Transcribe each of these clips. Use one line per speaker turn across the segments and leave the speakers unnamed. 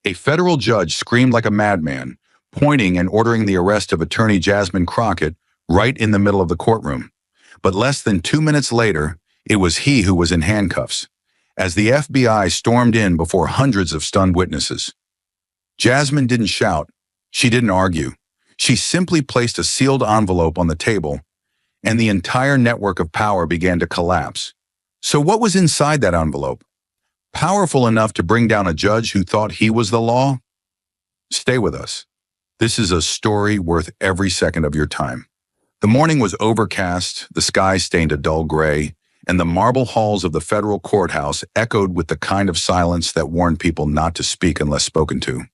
A federal judge screamed like a madman, pointing and ordering the arrest of attorney Jasmine Crockett right in the middle of the courtroom. But less than 2 minutes later, it was he who was in handcuffs, as the FBI stormed in before hundreds of stunned witnesses. Jasmine didn't shout. She didn't argue. She simply placed a sealed envelope on the table, and the entire network of power began to collapse. So what was inside that envelope? Powerful enough to bring down a judge who thought he was the law? Stay with us. This is a story worth every second of your time. The morning was overcast, the sky stained a dull gray, and the marble halls of the federal courthouse echoed with the kind of silence that warned people not to speak unless spoken to.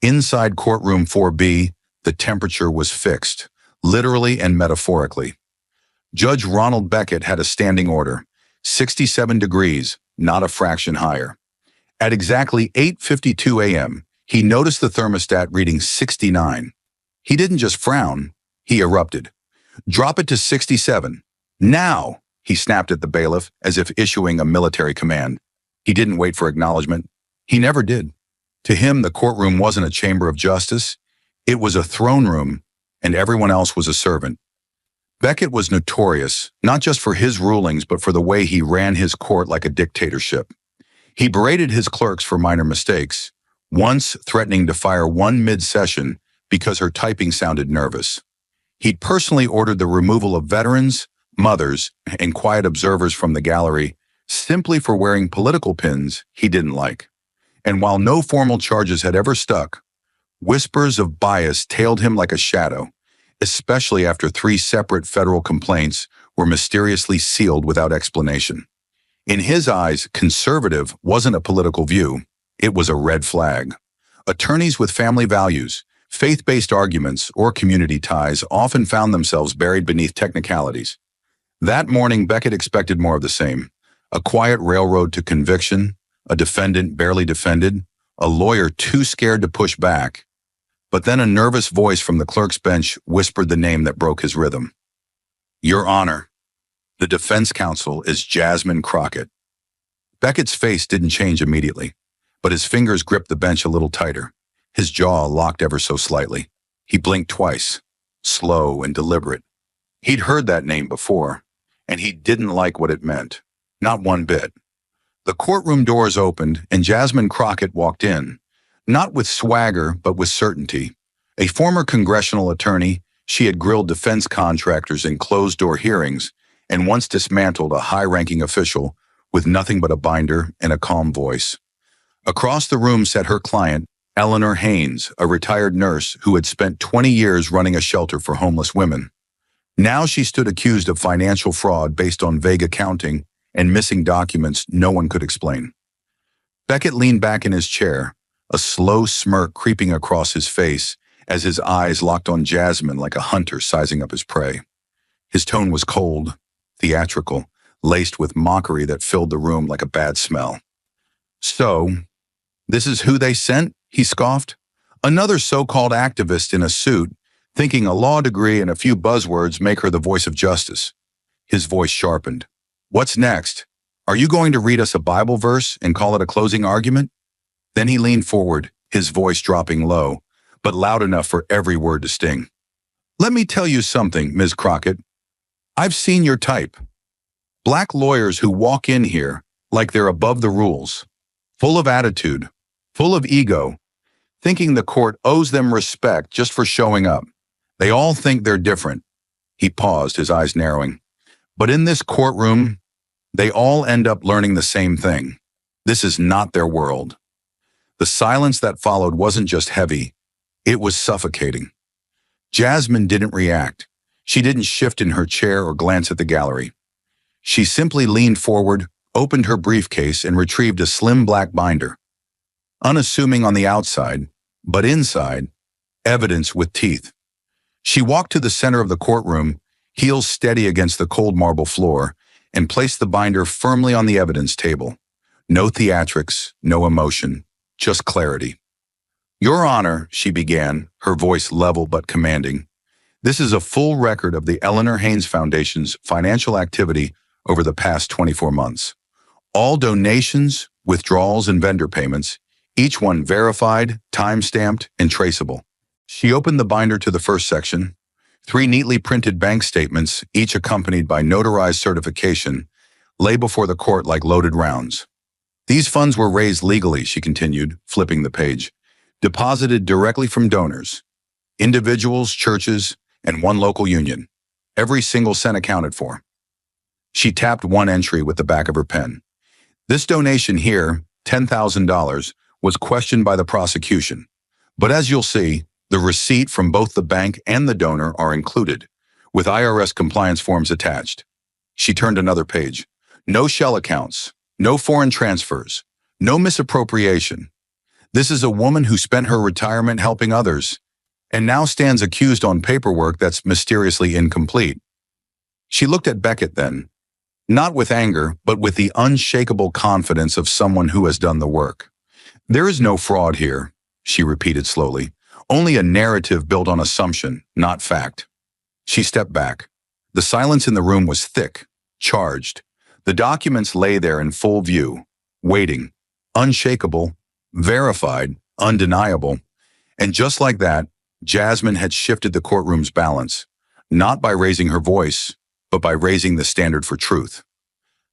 Inside courtroom 4B, the temperature was fixed, literally and metaphorically. Judge Ronald Beckett had a standing order, 67 degrees, not a fraction higher. At exactly 8:52 a.m., he noticed the thermostat reading 69. He didn't just frown, he erupted. "Drop it to 67. Now!" he snapped at the bailiff as if issuing a military command. He didn't wait for acknowledgement. He never did. To him, the courtroom wasn't a chamber of justice. It was a throne room, and everyone else was a servant. Beckett was notorious, not just for his rulings, but for the way he ran his court like a dictatorship. He berated his clerks for minor mistakes, once threatening to fire one mid-session because her typing sounded nervous. He'd personally ordered the removal of veterans, mothers, and quiet observers from the gallery simply for wearing political pins he didn't like. And while no formal charges had ever stuck, whispers of bias tailed him like a shadow, especially after 3 separate federal complaints were mysteriously sealed without explanation. In his eyes, conservative wasn't a political view, it was a red flag. Attorneys with family values, faith-based arguments, or community ties often found themselves buried beneath technicalities. That morning, Beckett expected more of the same. A quiet railroad to conviction, a defendant barely defended, a lawyer too scared to push back. But then a nervous voice from the clerk's bench whispered the name that broke his rhythm. "Your Honor, the defense counsel is Jasmine Crockett." Beckett's face didn't change immediately, but his fingers gripped the bench a little tighter. His jaw locked ever so slightly. He blinked twice, slow and deliberate. He'd heard that name before, and he didn't like what it meant. Not one bit. The courtroom doors opened, and Jasmine Crockett walked in. Not with swagger, but with certainty. A former congressional attorney, she had grilled defense contractors in closed-door hearings and once dismantled a high-ranking official with nothing but a binder and a calm voice. Across the room sat her client, Eleanor Haynes, a retired nurse who had spent 20 years running a shelter for homeless women. Now she stood accused of financial fraud based on vague accounting and missing documents no one could explain. Beckett leaned back in his chair, a slow smirk creeping across his face as his eyes locked on Jasmine like a hunter sizing up his prey. His tone was cold, theatrical, laced with mockery that filled the room like a bad smell. "So, this is who they sent?" he scoffed. "Another so-called activist in a suit, thinking a law degree and a few buzzwords make her the voice of justice." His voice sharpened. "What's next? Are you going to read us a Bible verse and call it a closing argument?" Then he leaned forward, his voice dropping low, but loud enough for every word to sting. "Let me tell you something, Ms. Crockett. I've seen your type. Black lawyers who walk in here like they're above the rules, full of attitude, full of ego, thinking the court owes them respect just for showing up. They all think they're different." He paused, his eyes narrowing. "But in this courtroom, they all end up learning the same thing. This is not their world." The silence that followed wasn't just heavy, it was suffocating. Jasmine didn't react. She didn't shift in her chair or glance at the gallery. She simply leaned forward, opened her briefcase, and retrieved a slim black binder. Unassuming on the outside, but inside, evidence with teeth. She walked to the center of the courtroom, heels steady against the cold marble floor, and placed the binder firmly on the evidence table. No theatrics, no emotion, just clarity. "Your Honor," she began, her voice level but commanding, "this is a full record of the Eleanor Haynes Foundation's financial activity over the past 24 months. All donations, withdrawals, and vendor payments, each one verified, time-stamped, and traceable. She opened the binder to the first section. 3 neatly printed bank statements, each accompanied by notarized certification, lay before the court like loaded rounds. These funds were raised legally, she continued, flipping the page, deposited directly from donors, individuals, churches, and one local union. Every single cent accounted for. She tapped one entry with the back of her pen. This donation here, $10,000, was questioned by the prosecution. But as you'll see, the receipt from both the bank and the donor are included, with IRS compliance forms attached. She turned another page. No shell accounts, no foreign transfers, no misappropriation. This is a woman who spent her retirement helping others, and now stands accused on paperwork that's mysteriously incomplete. She looked at Beckett then, not with anger, but with the unshakable confidence of someone who has done the work. There is no fraud here, she repeated slowly, only a narrative built on assumption, not fact. She stepped back. The silence in the room was thick, charged. The documents lay there in full view, waiting, unshakable, verified, undeniable. And just like that, Jasmine had shifted the courtroom's balance, not by raising her voice, but by raising the standard for truth.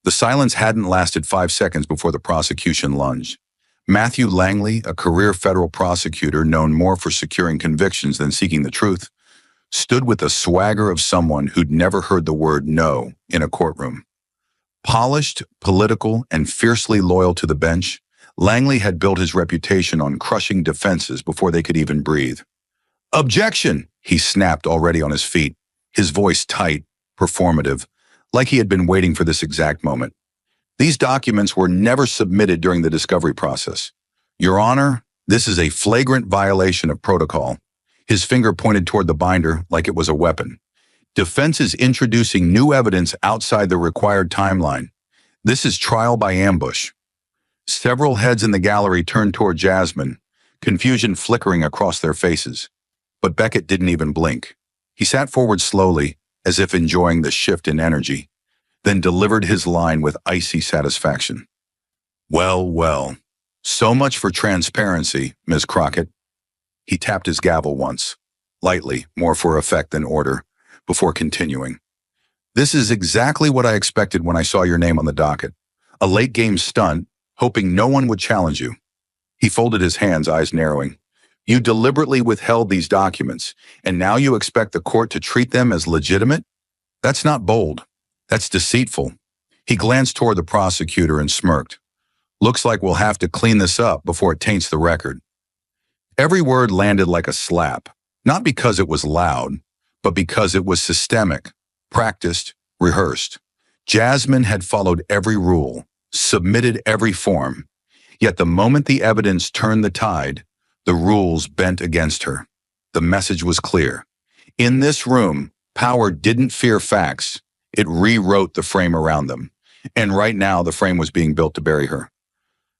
The silence hadn't lasted 5 seconds before the prosecution lunged. Matthew Langley, a career federal prosecutor known more for securing convictions than seeking the truth, stood with the swagger of someone who'd never heard the word no in a courtroom. Polished, political, and fiercely loyal to the bench, Langley had built his reputation on crushing defenses before they could even breathe. "Objection!" he snapped, already on his feet, his voice tight, performative, like he had been waiting for this exact moment. These documents were never submitted during the discovery process. Your Honor, this is a flagrant violation of protocol. His finger pointed toward the binder like it was a weapon. Defense is introducing new evidence outside the required timeline. This is trial by ambush. Several heads in the gallery turned toward Jasmine, confusion flickering across their faces. But Beckett didn't even blink. He sat forward slowly, as if enjoying the shift in energy, then delivered his line with icy satisfaction. "Well, well, so much for transparency, Ms. Crockett." He tapped his gavel once, lightly, more for effect than order, before continuing. "This is exactly what I expected when I saw your name on the docket. A late-game stunt, hoping no one would challenge you." He folded his hands, eyes narrowing. "You deliberately withheld these documents, and now you expect the court to treat them as legitimate? That's not bold. That's deceitful." He glanced toward the prosecutor and smirked. "Looks like we'll have to clean this up before it taints the record." Every word landed like a slap, not because it was loud, but because it was systemic, practiced, rehearsed. Jasmine had followed every rule, submitted every form, yet the moment the evidence turned the tide, the rules bent against her. The message was clear. In this room, power didn't fear facts. It rewrote the frame around them. And right now, the frame was being built to bury her.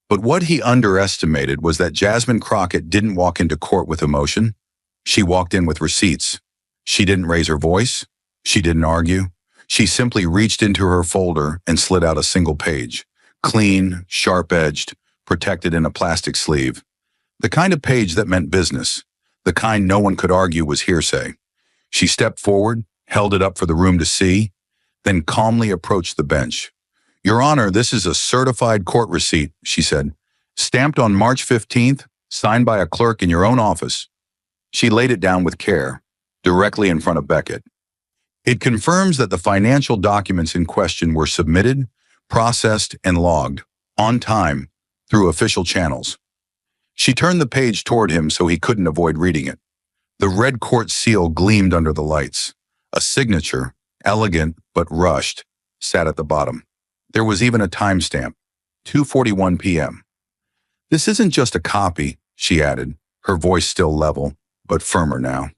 But what he underestimated was that Jasmine Crockett didn't walk into court with emotion. She walked in with receipts. She didn't raise her voice. She didn't argue. She simply reached into her folder and slid out a single page. Clean, sharp-edged, protected in a plastic sleeve. The kind of page that meant business. The kind no one could argue was hearsay. She stepped forward, held it up for the room to see, then calmly approached the bench. "Your Honor, this is a certified court receipt," she said, "stamped on March 15th, signed by a clerk in your own office." She laid it down with care, directly in front of Beckett. "It confirms that the financial documents in question were submitted, processed, and logged, on time, through official channels." She turned the page toward him so he couldn't avoid reading it. The red court seal gleamed under the lights. A signature, elegant but rushed, sat at the bottom. There was even a timestamp, 2:41 p.m. "This isn't just a copy," she added, her voice still level, but firmer now.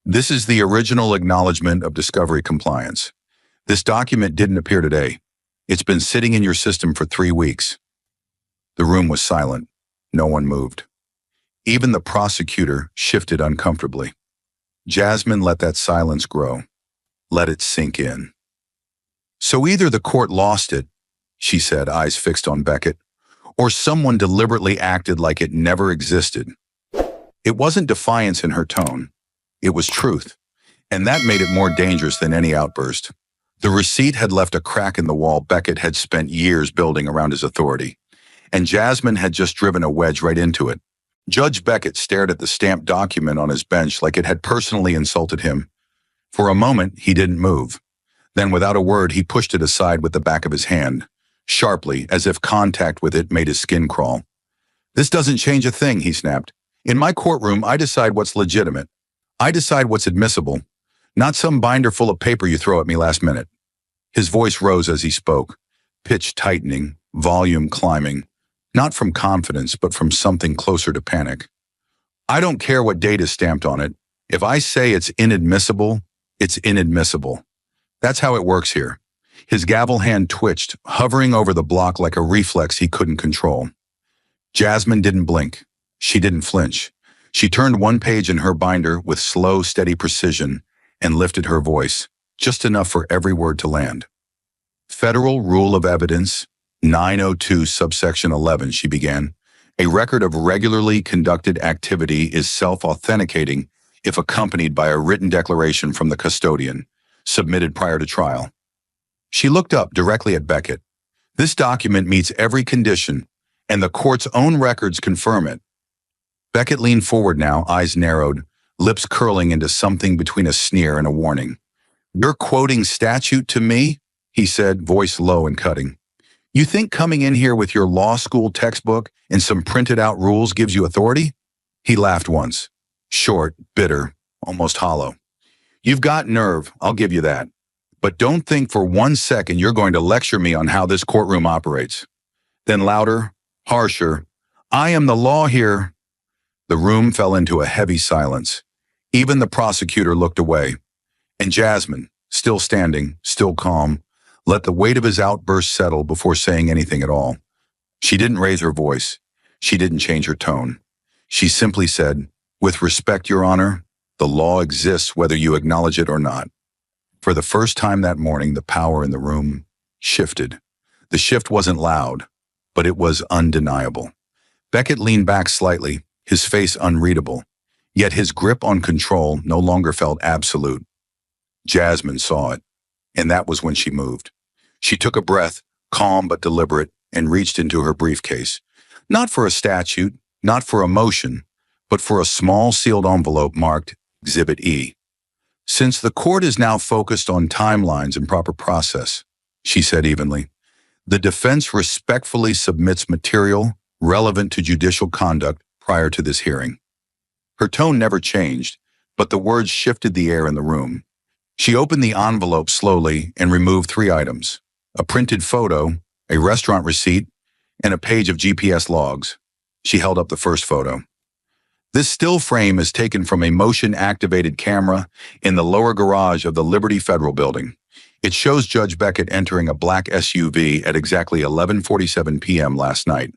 "This is the original acknowledgement of discovery compliance. This document didn't appear today. It's been sitting in your system for 3 weeks." The room was silent. No one moved. Even the prosecutor shifted uncomfortably. Jasmine let that silence grow. Let it sink in. "So either the court lost it," she said, eyes fixed on Beckett, or someone deliberately acted like it never existed. It wasn't defiance in her tone. It was truth, and that made it more dangerous than any outburst. The receipt had left a crack in the wall Beckett had spent years building around his authority, and Jasmine had just driven a wedge right into it. Judge Beckett stared at the stamped document on his bench like it had personally insulted him. For a moment, he didn't move. Then, without a word, he pushed it aside with the back of his hand, sharply, as if contact with it made his skin crawl. "This doesn't change a thing," he snapped. "In my courtroom, I decide what's legitimate. I decide what's admissible, not some binder full of paper you throw at me last minute." His voice rose as he spoke, pitch tightening, volume climbing, not from confidence, but from something closer to panic. "I don't care what date is stamped on it. If I say it's inadmissible, it's inadmissible. That's how it works here." His gavel hand twitched, hovering over the block like a reflex he couldn't control. Jasmine didn't blink. She didn't flinch. She turned one page in her binder with slow, steady precision and lifted her voice, just enough for every word to land. "Federal Rule of Evidence 902 subsection 11, she began. "A record of regularly conducted activity is self-authenticating if accompanied by a written declaration from the custodian, submitted prior to trial." She looked up directly at Beckett. "This document meets every condition, and the court's own records confirm it." Beckett leaned forward now, eyes narrowed, lips curling into something between a sneer and a warning. "You're quoting statute to me?" he said, voice low and cutting. "You think coming in here with your law school textbook and some printed-out rules gives you authority?" He laughed once, short, bitter, almost hollow. "You've got nerve, I'll give you that. But don't think for 1 second you're going to lecture me on how this courtroom operates." Then louder, harsher, "I am the law here." The room fell into a heavy silence. Even the prosecutor looked away. And Jasmine, still standing, still calm, let the weight of his outburst settle before saying anything at all. She didn't raise her voice. She didn't change her tone. She simply said, "With respect, Your Honor, the law exists whether you acknowledge it or not." For the first time that morning, the power in the room shifted. The shift wasn't loud, but it was undeniable. Beckett leaned back slightly, his face unreadable, yet his grip on control no longer felt absolute. Jasmine saw it, and that was when she moved. She took a breath, calm but deliberate, and reached into her briefcase. Not for a statute, not for a motion, but for a small sealed envelope marked Exhibit E. "Since the court is now focused on timelines and proper process," she said evenly, "the defense respectfully submits material relevant to judicial conduct prior to this hearing." Her tone never changed, but the words shifted the air in the room. She opened the envelope slowly and removed 3 items: a printed photo, a restaurant receipt, and a page of GPS logs. She held up the first photo. "This still frame is taken from a motion-activated camera in the lower garage of the Liberty Federal Building. It shows Judge Beckett entering a black SUV at exactly 11:47 p.m. last night."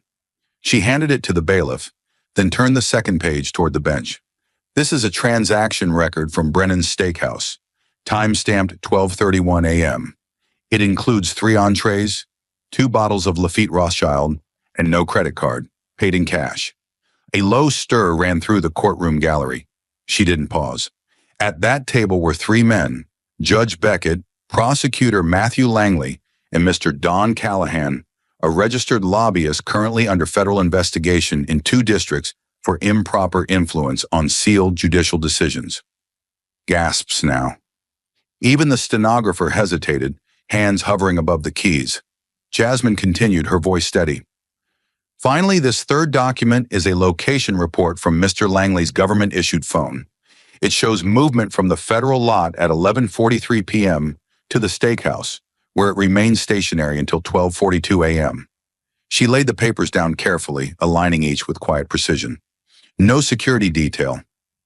She handed it to the bailiff, then turned the second page toward the bench. "This is a transaction record from Brennan's Steakhouse, time-stamped 12:31 a.m. It includes 3 entrees, 2 bottles of Lafite Rothschild, and no credit card, paid in cash." A low stir ran through the courtroom gallery. She didn't pause. At that table were 3 men: Judge Beckett, Prosecutor Matthew Langley, and Mr. Don Callahan, a registered lobbyist currently under federal investigation in 2 districts for improper influence on sealed judicial decisions. Gasps now. Even the stenographer hesitated, hands hovering above the keys. Jasmine continued, her voice steady. "Finally, this third document is a location report from Mr. Langley's government-issued phone. It shows movement from the federal lot at 11:43 p.m. to the steakhouse, where it remained stationary until 12:42 a.m. She laid the papers down carefully, aligning each with quiet precision. No security detail,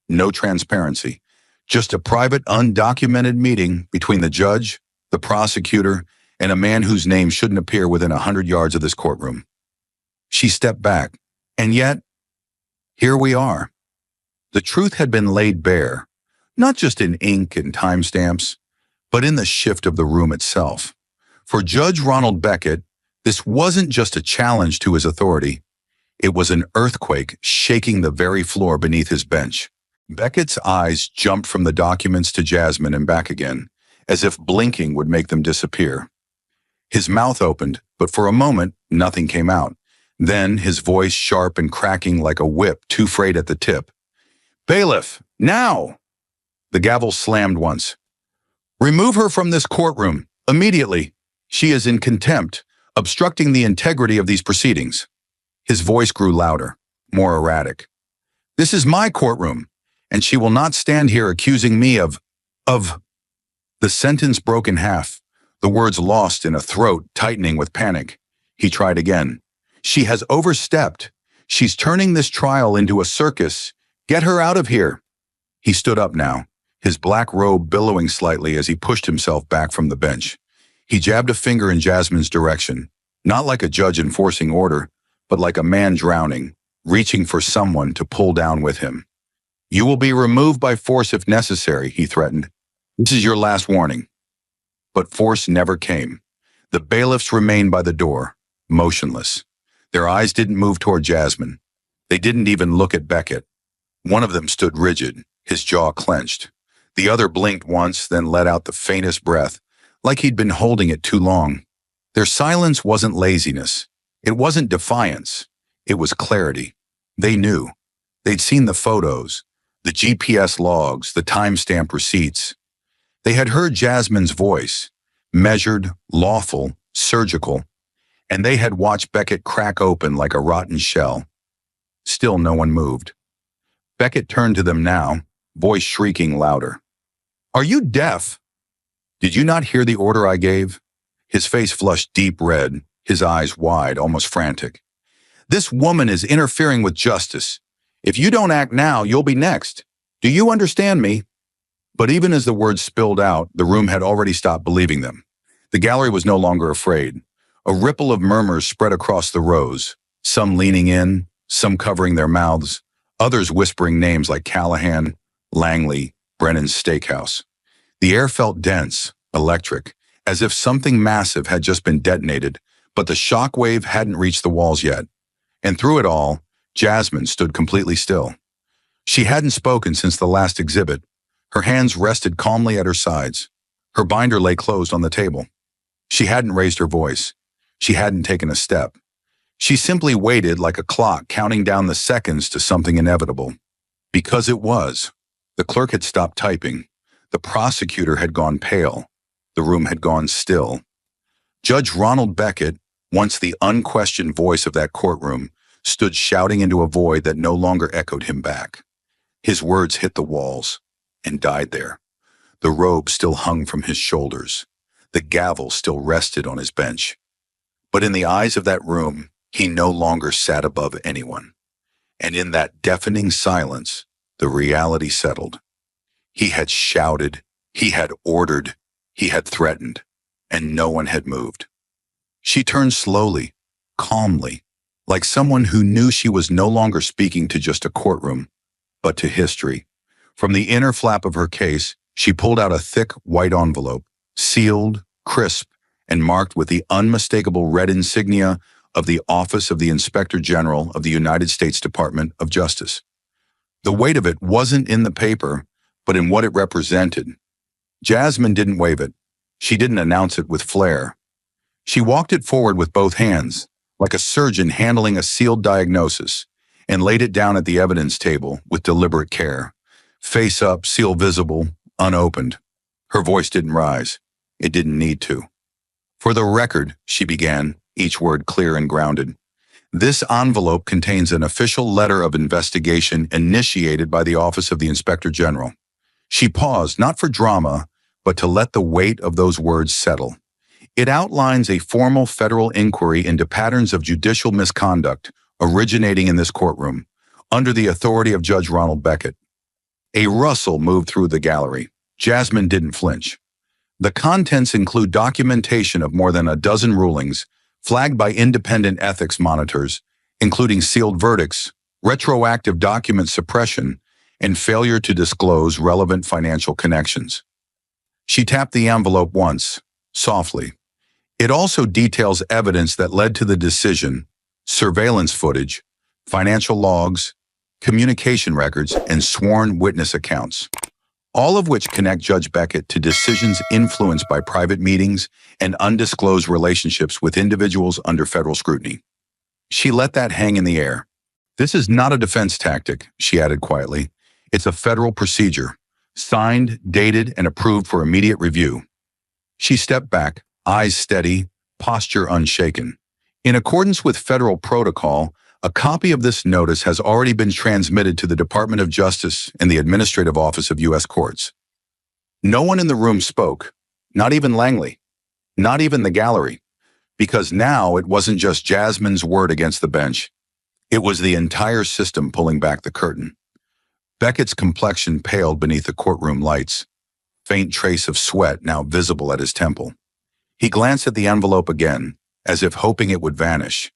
no transparency, just a private, undocumented meeting between the judge, the prosecutor, and a man whose name shouldn't appear within 100 yards of this courtroom. She stepped back, and yet, here we are. The truth had been laid bare, not just in ink and timestamps, but in the shift of the room itself. For Judge Ronald Beckett, This wasn't just a challenge to his authority. It was an earthquake shaking the very floor beneath his bench. Beckett's eyes jumped from the documents to Jasmine and back again, as if blinking would make them disappear. His mouth opened, but for a moment, nothing came out. Then, his voice sharp and cracking like a whip too frayed at the tip. "Bailiff, now!" The gavel slammed once. "Remove her from this courtroom, immediately. She is in contempt, obstructing the integrity of these proceedings." His voice grew louder, more erratic. "This is my courtroom, and she will not stand here accusing me of... The sentence broke in half, the words lost in a throat tightening with panic. He tried again. "She has overstepped. She's turning this trial into a circus. Get her out of here." He stood up now, his black robe billowing slightly as he pushed himself back from the bench. He jabbed a finger in Jasmine's direction, not like a judge enforcing order, but like a man drowning, reaching for someone to pull down with him. "You will be removed by force if necessary," he threatened. "This is your last warning." But force never came. The bailiffs remained by the door, motionless. Their eyes didn't move toward Jasmine. They didn't even look at Beckett. One of them stood rigid, his jaw clenched. The other blinked once, then let out the faintest breath, like he'd been holding it too long. Their silence wasn't laziness. It wasn't defiance. It was clarity. They knew. They'd seen the photos, the GPS logs, the timestamp receipts. They had heard Jasmine's voice, measured, lawful, surgical, and they had watched Beckett crack open like a rotten shell. Still no one moved. Beckett turned to them now, voice shrieking louder. "Are you deaf? Did you not hear the order I gave?" His face flushed deep red, his eyes wide, almost frantic. "This woman is interfering with justice. If you don't act now, you'll be next. Do you understand me?" But even as the words spilled out, the room had already stopped believing them. The gallery was no longer afraid. A ripple of murmurs spread across the rows, some leaning in, some covering their mouths, others whispering names like Callahan, Langley, Brennan's Steakhouse. The air felt dense, electric, as if something massive had just been detonated, but the shock wave hadn't reached the walls yet. And through it all, Jasmine stood completely still. She hadn't spoken since the last exhibit. Her hands rested calmly at her sides. Her binder lay closed on the table. She hadn't raised her voice. She hadn't taken a step. She simply waited like a clock counting down the seconds to something inevitable. Because it was. The clerk had stopped typing. The prosecutor had gone pale. The room had gone still. Judge Ronald Beckett, once the unquestioned voice of that courtroom, stood shouting into a void that no longer echoed him back. His words hit the walls and died there. The robe still hung from his shoulders. The gavel still rested on his bench. But in the eyes of that room, he no longer sat above anyone. And in that deafening silence, the reality settled. He had shouted, he had ordered, he had threatened, and no one had moved. She turned slowly, calmly, like someone who knew she was no longer speaking to just a courtroom, but to history. From the inner flap of her case, she pulled out a thick white envelope, sealed, crisp, and marked with the unmistakable red insignia of the Office of the Inspector General of the United States Department of Justice. The weight of it wasn't in the paper, but in what it represented. Jasmine didn't wave it. She didn't announce it with flair. She walked it forward with both hands, like a surgeon handling a sealed diagnosis, and laid it down at the evidence table with deliberate care. Face up, seal visible, unopened. Her voice didn't rise. It didn't need to. "For the record," she began, each word clear and grounded, "this envelope contains an official letter of investigation initiated by the Office of the Inspector General." She paused, not for drama, but to let the weight of those words settle. It outlines a formal federal inquiry into patterns of judicial misconduct originating in this courtroom, under the authority of Judge Ronald Beckett. A rustle moved through the gallery. Jasmine didn't flinch. The contents include documentation of more than a dozen rulings, flagged by independent ethics monitors, including sealed verdicts, retroactive document suppression, and failure to disclose relevant financial connections. She tapped the envelope once, softly. It also details evidence that led to the decision, surveillance footage, financial logs, communication records, and sworn witness accounts, all of which connect Judge Beckett to decisions influenced by private meetings and undisclosed relationships with individuals under federal scrutiny. She let that hang in the air. "This is not a defense tactic," she added quietly. "It's a federal procedure, signed, dated, and approved for immediate review." She stepped back, eyes steady, posture unshaken. In accordance with federal protocol, a copy of this notice has already been transmitted to the Department of Justice and the Administrative Office of U.S. Courts. No one in the room spoke, not even Langley, not even the gallery, because now it wasn't just Jasmine's word against the bench. It was the entire system pulling back the curtain. Beckett's complexion paled beneath the courtroom lights, faint trace of sweat now visible at his temple. He glanced at the envelope again, as if hoping it would vanish,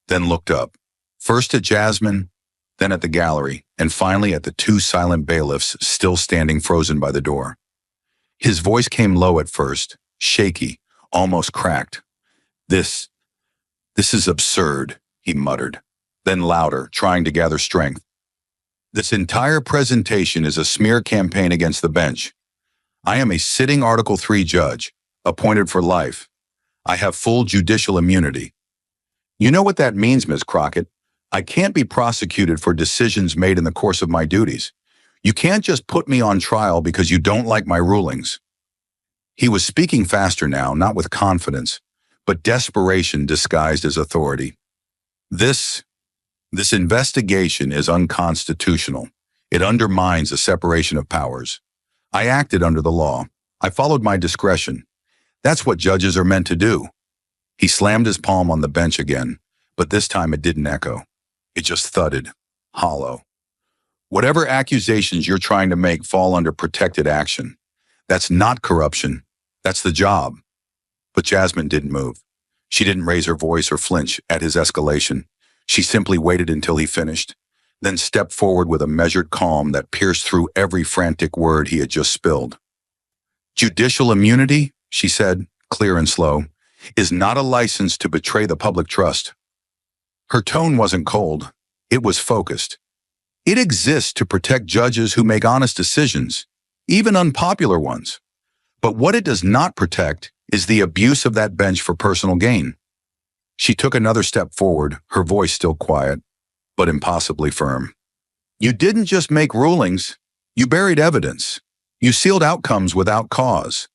then looked up, first at Jasmine, then at the gallery, and finally at the two silent bailiffs still standing frozen by the door. His voice came low at first, shaky, almost cracked. This is absurd," he muttered, then louder, trying to gather strength. "This entire presentation is a smear campaign against the bench. I am a sitting Article III judge, appointed for life. I have full judicial immunity. You know what that means, Ms. Crockett. I can't be prosecuted for decisions made in the course of my duties. You can't just put me on trial because you don't like my rulings." He was speaking faster now, not with confidence, but desperation disguised as authority. This investigation is unconstitutional. It undermines the separation of powers. I acted under the law. I followed my discretion. That's what judges are meant to do." He slammed his palm on the bench again, but this time it didn't echo. It just thudded, hollow. "Whatever accusations you're trying to make fall under protected action. That's not corruption. That's the job." But Jasmine didn't move. She didn't raise her voice or flinch at his escalation. She simply waited until he finished, then stepped forward with a measured calm that pierced through every frantic word he had just spilled. "Judicial immunity," she said, clear and slow, "is not a license to betray the public trust." Her tone wasn't cold. It was focused. It exists to protect judges who make honest decisions, even unpopular ones. But what it does not protect is the abuse of that bench for personal gain. She took another step forward, her voice still quiet, but impossibly firm. "You didn't just make rulings. You buried evidence. You sealed outcomes without cause.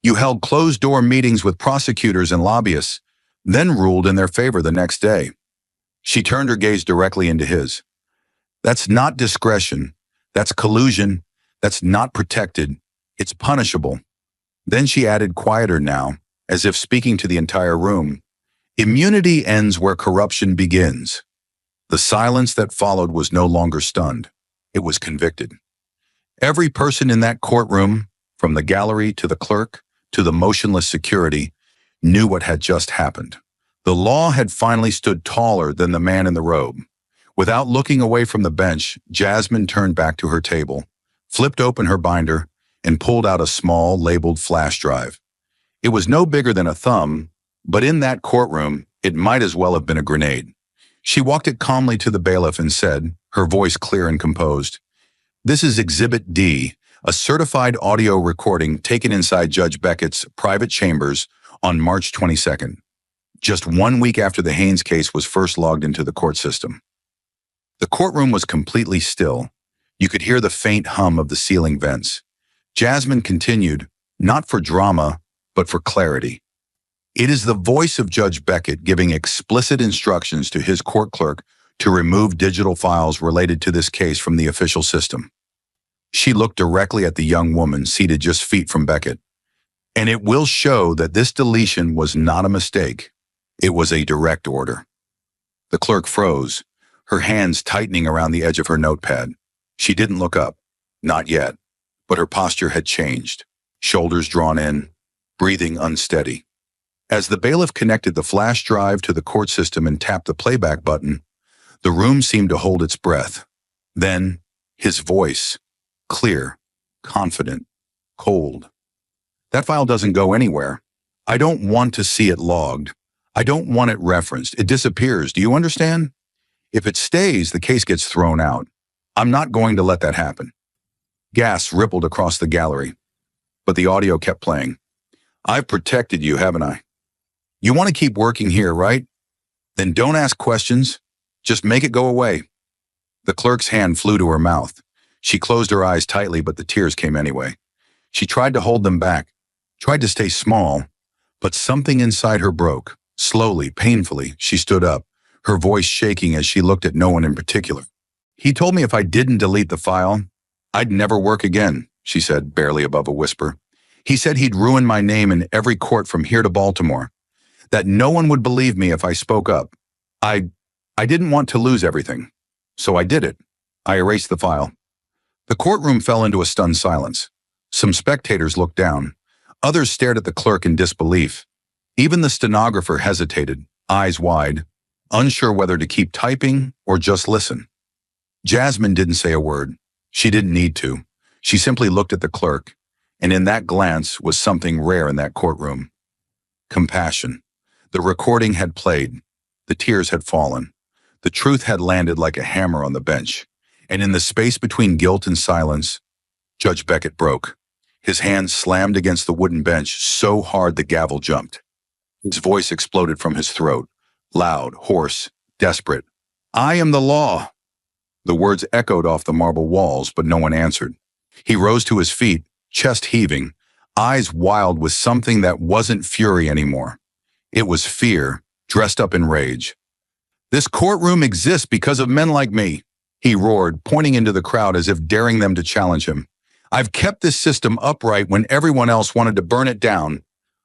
You held closed-door meetings with prosecutors and lobbyists, then ruled in their favor the next day." She turned her gaze directly into his. "That's not discretion. That's collusion. That's not protected. It's punishable." Then she added quieter now, as if speaking to the entire room, "Immunity ends where corruption begins." The silence that followed was no longer stunned. It was convicted. Every person in that courtroom, from the gallery to the clerk to the motionless security, knew what had just happened. The law had finally stood taller than the man in the robe. Without looking away from the bench, Jasmine turned back to her table, flipped open her binder, and pulled out a small, labeled flash drive. It was no bigger than a thumb, but in that courtroom, it might as well have been a grenade. She walked it calmly to the bailiff and said, her voice clear and composed, "This is Exhibit D, a certified audio recording taken inside Judge Beckett's private chambers on March 22nd, just 1 week after the Haynes case was first logged into the court system." The courtroom was completely still. You could hear the faint hum of the ceiling vents. Jasmine continued, not for drama, but for clarity. "It is the voice of Judge Beckett giving explicit instructions to his court clerk to remove digital files related to this case from the official system." She looked directly at the young woman seated just feet from Beckett. "And it will show that this deletion was not a mistake. It was a direct order." The clerk froze, her hands tightening around the edge of her notepad. She didn't look up, not yet, but her posture had changed, shoulders drawn in, breathing unsteady. As the bailiff connected the flash drive to the court system and tapped the playback button, the room seemed to hold its breath. Then, his voice, clear, confident, cold. "That file doesn't go anywhere. I don't want to see it logged. I don't want it referenced. It disappears. Do you understand? If it stays, the case gets thrown out. I'm not going to let that happen. Gas rippled across the gallery, but the audio kept playing. I've protected you, haven't I? You want to keep working here, right? Then don't ask questions. Just make it go away. The clerk's hand flew to her mouth. She closed her eyes tightly, but the tears came anyway. She tried to hold them back, tried to stay small, but something inside her broke. Slowly, painfully, she stood up, her voice shaking as she looked at no one in particular. He told me if I didn't delete the file, I'd never work again, she said, barely above a whisper. He said he'd ruin my name in every court from here to Baltimore, that no one would believe me if I spoke up. I didn't want to lose everything, so I did it. I erased the file. The courtroom fell into a stunned silence. Some spectators looked down. Others stared at the clerk in disbelief. Even the stenographer hesitated, eyes wide, unsure whether to keep typing or just listen. Jasmine didn't say a word. She didn't need to. She simply looked at the clerk, and in that glance was something rare in that courtroom. Compassion. The recording had played. The tears had fallen. The truth had landed like a hammer on the bench. And in the space between guilt and silence, Judge Beckett broke. His hand slammed against the wooden bench so hard the gavel jumped. His voice exploded from his throat, loud, hoarse, desperate. I am the law. The words echoed off the marble walls, but no one answered. He rose to his feet, chest heaving, eyes wild with something that wasn't fury anymore. It was fear, dressed up in rage. This courtroom exists because of men like me, he roared, pointing into the crowd as if daring them to challenge him. I've kept this system upright when everyone else wanted to burn it down.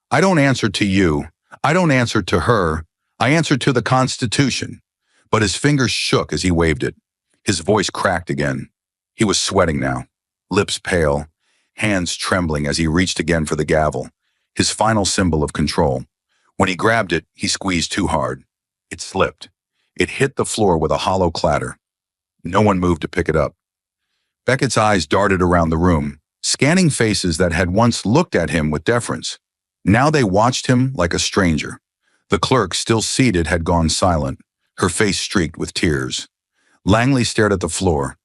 I don't answer to you. I don't answer to her. I answer to the Constitution. But his fingers shook as he waved it. His voice cracked again. He was sweating now, lips pale, hands trembling as he reached again for the gavel, his final symbol of control. When he grabbed it, he squeezed too hard. It slipped. It hit the floor with a hollow clatter. No one moved to pick it up. Beckett's eyes darted around the room, scanning faces that had once looked at him with deference. Now they watched him like a stranger. The clerk, still seated, had gone silent, her face streaked with tears. Langley stared at the floor.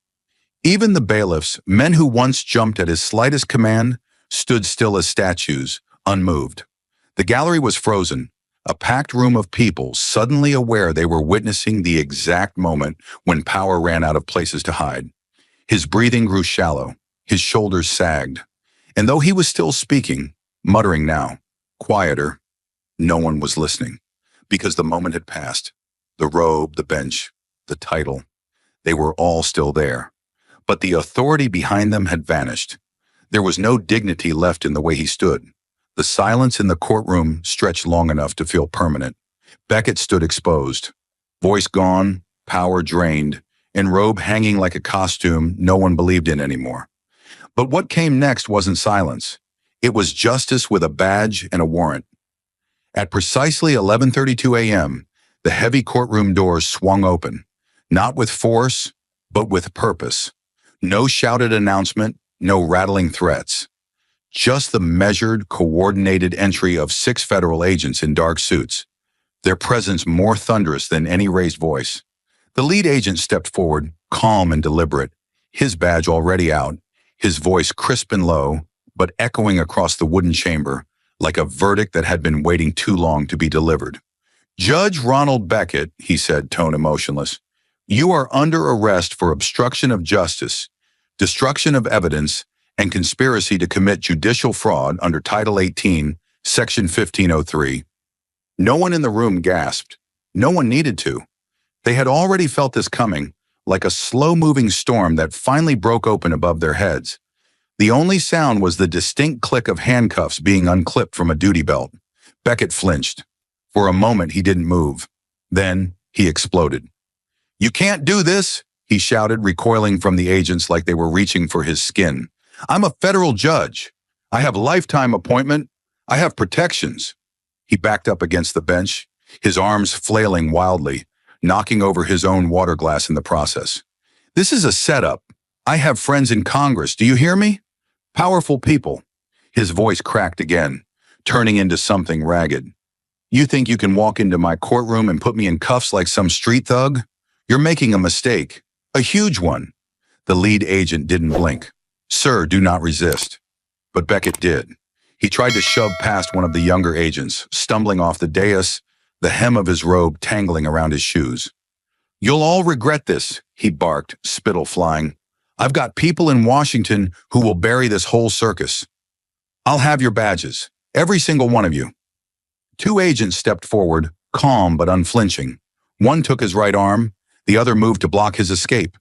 Even the bailiffs, men who once jumped at his slightest command, stood still as statues, unmoved. The gallery was frozen, a packed room of people suddenly aware they were witnessing the exact moment when power ran out of places to hide. His breathing grew shallow, his shoulders sagged, and though he was still speaking, muttering now, quieter, no one was listening, because the moment had passed. The robe, the bench, the title, they were all still there. But the authority behind them had vanished. There was no dignity left in the way he stood. The silence in the courtroom stretched long enough to feel permanent. Beckett stood exposed, voice gone, power drained, and robe hanging like a costume no one believed in anymore. But what came next wasn't silence. It was justice with a badge and a warrant. At precisely 11:32 a.m., the heavy courtroom doors swung open, not with force, but with purpose. No shouted announcement, no rattling threats. Just the measured, coordinated entry of 6 federal agents in dark suits, their presence more thunderous than any raised voice. The lead agent stepped forward, calm and deliberate, his badge already out, his voice crisp and low, but echoing across the wooden chamber like a verdict that had been waiting too long to be delivered. Judge Ronald Beckett, he said, tone emotionless, you are under arrest for obstruction of justice, destruction of evidence, and conspiracy to commit judicial fraud under Title 18, Section 1503. No one in the room gasped. No one needed to. They had already felt this coming, like a slow-moving storm that finally broke open above their heads. The only sound was the distinct click of handcuffs being unclipped from a duty belt. Beckett flinched. For a moment, he didn't move. Then he exploded. You can't do this, he shouted, recoiling from the agents like they were reaching for his skin. I'm a federal judge. I have lifetime appointment. I have protections. He backed up against the bench, his arms flailing wildly, knocking over his own water glass in the process. This is a setup. I have friends in Congress. Do you hear me? Powerful people. His voice cracked again, turning into something ragged. You think you can walk into my courtroom and put me in cuffs like some street thug? You're making a mistake. A huge one. The lead agent didn't blink. Sir, do not resist. But Beckett did. He tried to shove past one of the younger agents, stumbling off the dais, the hem of his robe tangling around his shoes. You'll all regret this, he barked, spittle flying. I've got people in Washington who will bury this whole circus. I'll have your badges, every single one of you. Two agents stepped forward, calm but unflinching. One took his right arm, the other moved to block his escape.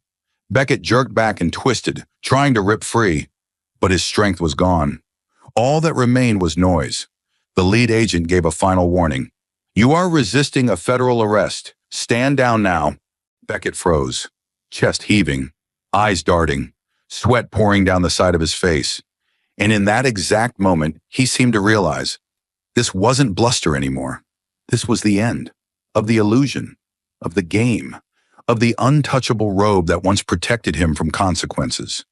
Beckett jerked back and twisted, trying to rip free, but his strength was gone. All that remained was noise. The lead agent gave a final warning. You are resisting a federal arrest. Stand down now. Beckett froze, chest heaving, eyes darting, sweat pouring down the side of his face. And in that exact moment, he seemed to realize this wasn't bluster anymore. This was the end of the illusion, of the game, of the untouchable robe that once protected him from consequences.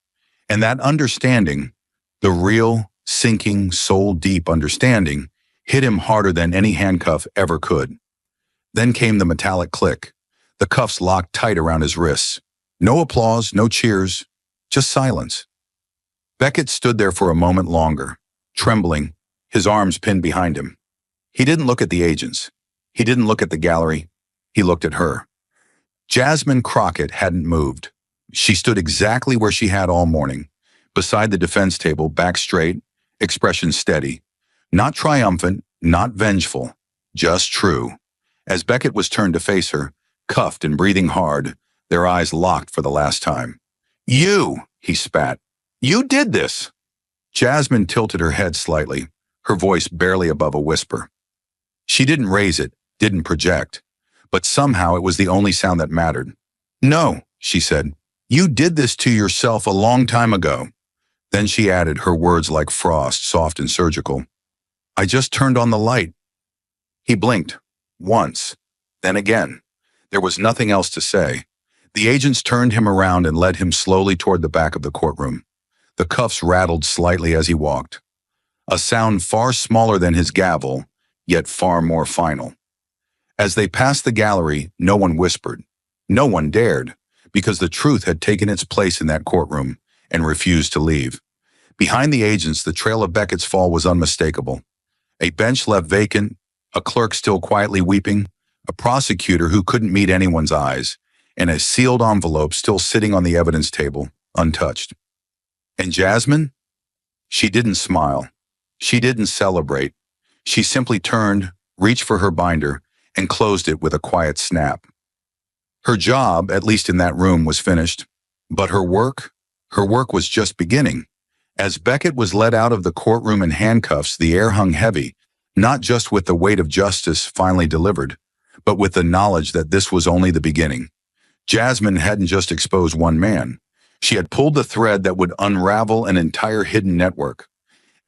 And that understanding, the real, sinking, soul-deep understanding, hit him harder than any handcuff ever could. Then came the metallic click. The cuffs locked tight around his wrists. No applause, no cheers, just silence. Beckett stood there for a moment longer, trembling, his arms pinned behind him. He didn't look at the agents. He didn't look at the gallery. He looked at her. Jasmine Crockett hadn't moved. She stood exactly where she had all morning, beside the defense table, back straight, expression steady. Not triumphant, not vengeful, just true. As Beckett was turned to face her, cuffed and breathing hard, their eyes locked for the last time. You, he spat. You did this. Jasmine tilted her head slightly, her voice barely above a whisper. She didn't raise it, didn't project, but somehow it was the only sound that mattered. No, she said. You did this to yourself a long time ago. Then she added, her words like frost, soft and surgical. I just turned on the light. He blinked. Once. Then again. There was nothing else to say. The agents turned him around and led him slowly toward the back of the courtroom. The cuffs rattled slightly as he walked. A sound far smaller than his gavel, yet far more final. As they passed the gallery, no one whispered. No one dared, because the truth had taken its place in that courtroom and refused to leave. Behind the agents, the trail of Beckett's fall was unmistakable. A bench left vacant, a clerk still quietly weeping, a prosecutor who couldn't meet anyone's eyes, and a sealed envelope still sitting on the evidence table, untouched. And Jasmine? She didn't smile. She didn't celebrate. She simply turned, reached for her binder, and closed it with a quiet snap. Her job, at least in that room, was finished, but her work was just beginning. As Beckett was led out of the courtroom in handcuffs, the air hung heavy, not just with the weight of justice finally delivered, but with the knowledge that this was only the beginning. Jasmine hadn't just exposed one man. She had pulled the thread that would unravel an entire hidden network.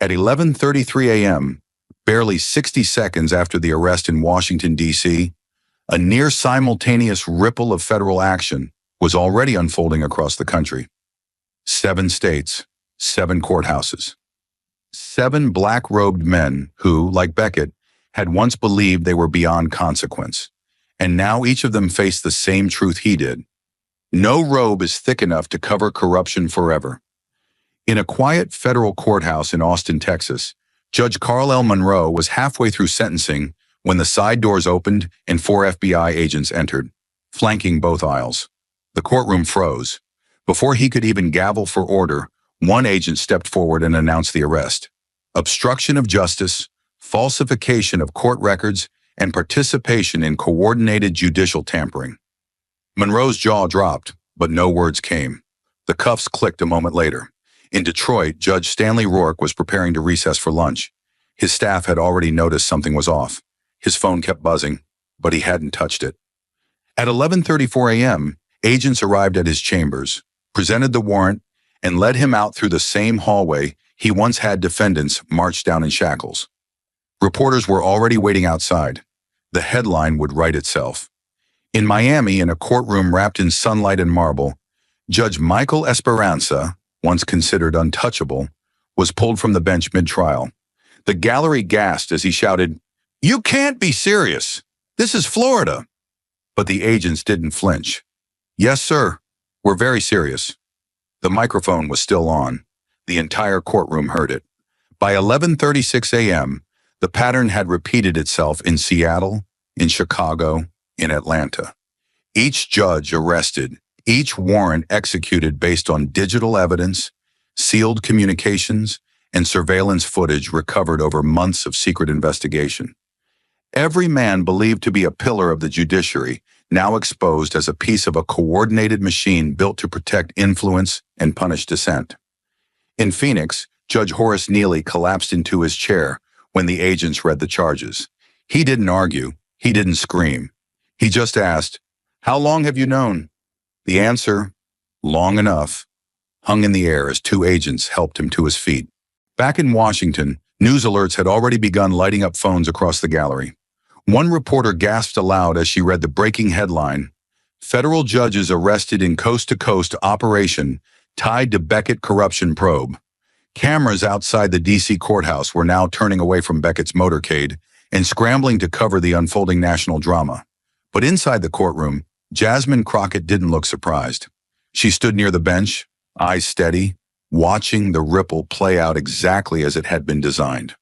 At 11:33 a.m., barely 60 seconds after the arrest in Washington, D.C., a near simultaneous ripple of federal action was already unfolding across the country. 7 states, 7 courthouses. 7 black-robed men who, like Beckett, had once believed they were beyond consequence. And now each of them faced the same truth he did. No robe is thick enough to cover corruption forever. In a quiet federal courthouse in Austin, Texas, Judge Carl L. Monroe was halfway through sentencing when the side doors opened and 4 FBI agents entered, flanking both aisles. The courtroom froze. Before he could even gavel for order, one agent stepped forward and announced the arrest. Obstruction of justice, falsification of court records, and participation in coordinated judicial tampering. Monroe's jaw dropped, but no words came. The cuffs clicked a moment later. In Detroit, Judge Stanley Rourke was preparing to recess for lunch. His staff had already noticed something was off. His phone kept buzzing, but he hadn't touched it. At 11:34 a.m., agents arrived at his chambers, presented the warrant, and led him out through the same hallway he once had defendants march down in shackles. Reporters were already waiting outside. The headline would write itself. In Miami, in a courtroom wrapped in sunlight and marble, Judge Michael Esperanza, once considered untouchable, was pulled from the bench mid-trial. The gallery gasped as he shouted, "You can't be serious! This is Florida!" But the agents didn't flinch. "Yes, sir. We're very serious." The microphone was still on. The entire courtroom heard it. By 11:36 a.m., the pattern had repeated itself in Seattle, in Chicago, in Atlanta. Each judge arrested, each warrant executed based on digital evidence, sealed communications, and surveillance footage recovered over months of secret investigation. Every man believed to be a pillar of the judiciary, now exposed as a piece of a coordinated machine built to protect influence and punish dissent. In Phoenix, Judge Horace Neely collapsed into his chair when the agents read the charges. He didn't argue. He didn't scream. He just asked, "How long have you known?" The answer, "Long enough," hung in the air as two agents helped him to his feet. Back in Washington, news alerts had already begun lighting up phones across the gallery. One reporter gasped aloud as she read the breaking headline, "Federal judges arrested in coast-to-coast operation tied to Beckett corruption probe." Cameras outside the D.C. courthouse were now turning away from Beckett's motorcade and scrambling to cover the unfolding national drama. But inside the courtroom, Jasmine Crockett didn't look surprised. She stood near the bench, eyes steady, watching the ripple play out exactly as it had been designed.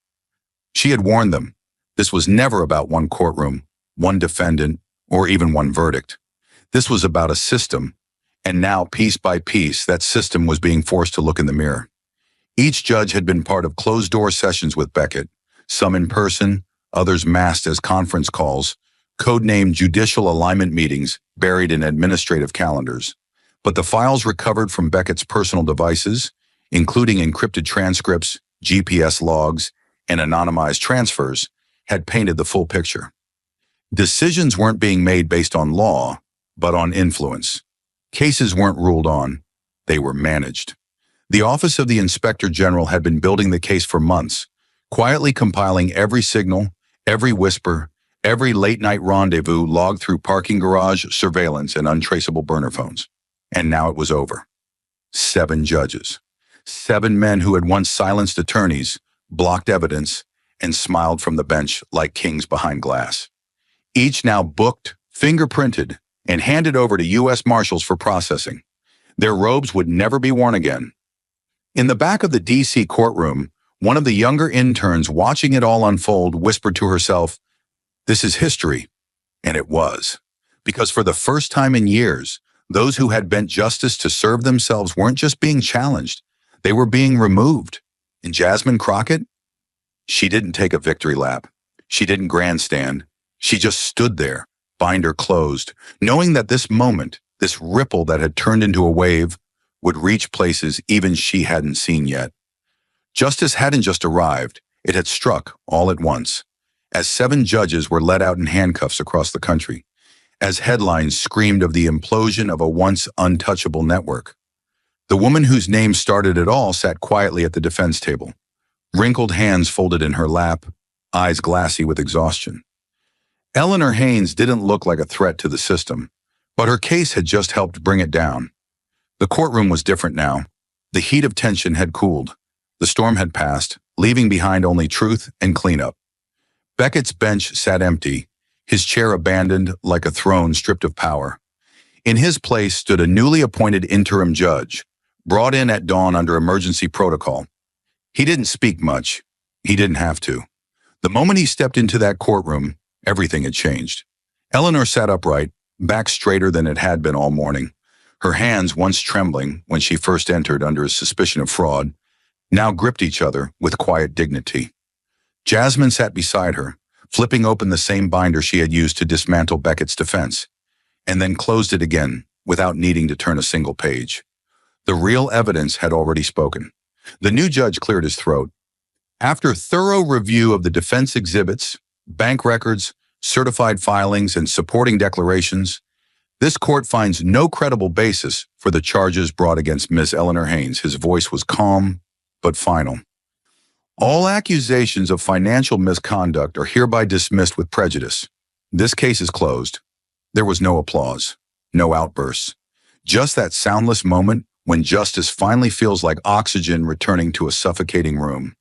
She had warned them. This was never about one courtroom, one defendant, or even one verdict. This was about a system, and now, piece by piece, that system was being forced to look in the mirror. Each judge had been part of closed-door sessions with Beckett, some in person, others masked as conference calls, codenamed judicial alignment meetings buried in administrative calendars. But the files recovered from Beckett's personal devices, including encrypted transcripts, GPS logs, and anonymized transfers, had painted the full picture. Decisions weren't being made based on law, but on influence. Cases weren't ruled on, they were managed. The Office of the Inspector General had been building the case for months, quietly compiling every signal, every whisper, every late-night rendezvous logged through parking garage surveillance and untraceable burner phones. And now it was over. 7 judges. 7 men who had once silenced attorneys, blocked evidence, and smiled from the bench like kings behind glass. Each now booked, fingerprinted, and handed over to U.S. Marshals for processing. Their robes would never be worn again. In the back of the D.C. courtroom, one of the younger interns watching it all unfold whispered to herself, "This is history." And it was. Because for the first time in years, those who had bent justice to serve themselves weren't just being challenged, they were being removed. And Jasmine Crockett? She didn't take a victory lap. She didn't grandstand. She just stood there, binder closed, knowing that this moment, this ripple that had turned into a wave, would reach places even she hadn't seen yet. Justice hadn't just arrived, it had struck all at once, as 7 judges were let out in handcuffs across the country, as headlines screamed of the implosion of a once untouchable network. The woman whose name started it all sat quietly at the defense table, wrinkled hands folded in her lap, eyes glassy with exhaustion. Eleanor Haynes didn't look like a threat to the system, but her case had just helped bring it down. The courtroom was different now. The heat of tension had cooled. The storm had passed, leaving behind only truth and cleanup. Beckett's bench sat empty, his chair abandoned like a throne stripped of power. In his place stood a newly appointed interim judge, brought in at dawn under emergency protocol. He didn't speak much. He didn't have to. The moment he stepped into that courtroom, everything had changed. Eleanor sat upright, back straighter than it had been all morning. Her hands, once trembling when she first entered under a suspicion of fraud, now gripped each other with quiet dignity. Jasmine sat beside her, flipping open the same binder she had used to dismantle Beckett's defense, and then closed it again without needing to turn a single page. The real evidence had already spoken. The new judge cleared his throat. After thorough review of the defense exhibits, bank records, certified filings, and supporting declarations, this court finds no credible basis for the charges brought against Ms. Eleanor Haynes. His voice was calm, but final. All accusations of financial misconduct are hereby dismissed with prejudice. This case is closed. There was no applause, no outbursts, just that soundless moment when justice finally feels like oxygen returning to a suffocating room.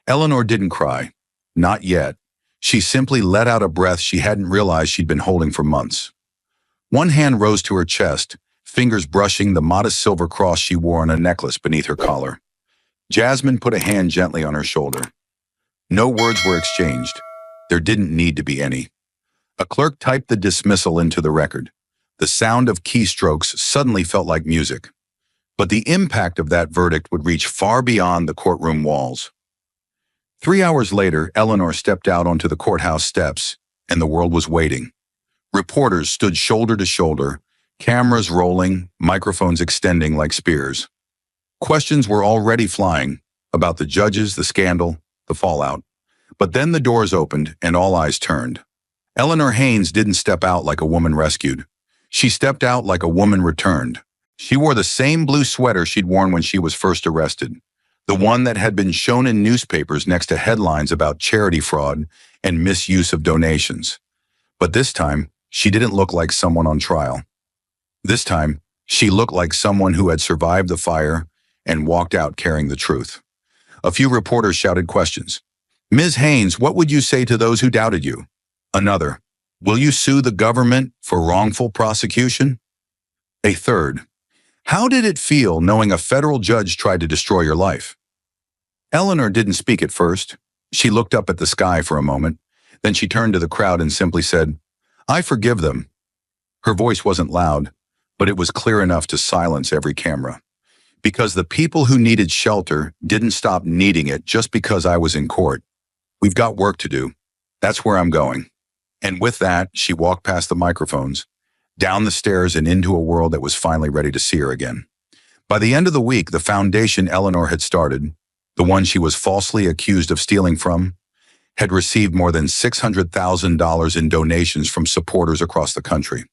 Eleanor didn't cry. Not yet. She simply let out a breath she hadn't realized she'd been holding for months. One hand rose to her chest, fingers brushing the modest silver cross she wore on a necklace beneath her collar. Jasmine put a hand gently on her shoulder. No words were exchanged. There didn't need to be any. A clerk typed the dismissal into the record. The sound of keystrokes suddenly felt like music. But the impact of that verdict would reach far beyond the courtroom walls. 3 hours later, Eleanor stepped out onto the courthouse steps, and the world was waiting. Reporters stood shoulder to shoulder, cameras rolling, microphones extending like spears. Questions were already flying about the judges, the scandal, the fallout. But then the doors opened and all eyes turned. Eleanor Haynes didn't step out like a woman rescued. She stepped out like a woman returned. She wore the same blue sweater she'd worn when she was first arrested, the one that had been shown in newspapers next to headlines about charity fraud and misuse of donations. But this time, she didn't look like someone on trial. This time, she looked like someone who had survived the fire and walked out carrying the truth. A few reporters shouted questions. "Ms. Haynes, what would you say to those who doubted you?" Another, "Will you sue the government for wrongful prosecution?" A third, "How did it feel knowing a federal judge tried to destroy your life?" Eleanor didn't speak at first. She looked up at the sky for a moment. Then she turned to the crowd and simply said, "I forgive them." Her voice wasn't loud, but it was clear enough to silence every camera. Because the people who needed shelter didn't stop needing it just because I was in court. We've got work to do. That's where I'm going. And with that, she walked past the microphones, down the stairs and into a world that was finally ready to see her again. By the end of the week, the foundation Eleanor had started, the one she was falsely accused of stealing from, had received more than $600,000 in donations from supporters across the country.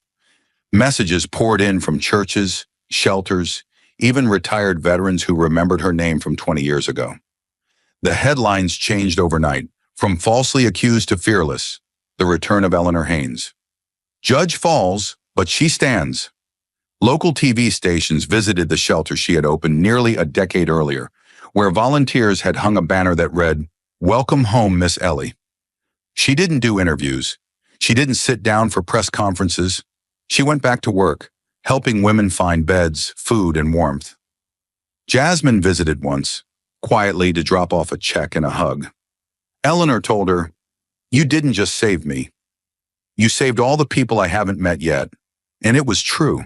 Messages poured in from churches, shelters, even retired veterans who remembered her name from 20 years ago. The headlines changed overnight, from falsely accused to fearless, the return of Eleanor Haynes. Judge falls, but she stands. Local TV stations visited the shelter she had opened nearly a decade earlier, where volunteers had hung a banner that read, "Welcome home, Miss Ellie." She didn't do interviews. She didn't sit down for press conferences. She went back to work, helping women find beds, food, and warmth. Jasmine visited once, quietly to drop off a check and a hug. Eleanor told her, "You didn't just save me. You saved all the people I haven't met yet." And it was true,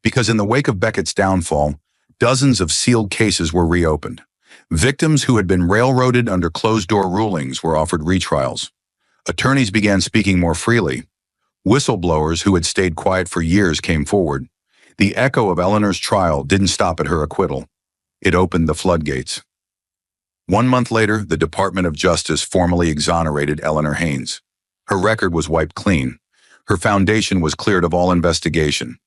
because in the wake of Beckett's downfall, dozens of sealed cases were reopened. Victims who had been railroaded under closed-door rulings were offered retrials. Attorneys began speaking more freely. Whistleblowers who had stayed quiet for years came forward. The echo of Eleanor's trial didn't stop at her acquittal. It opened the floodgates. 1 month later, the Department of Justice formally exonerated Eleanor Haynes. Her record was wiped clean. Her foundation was cleared of all investigation.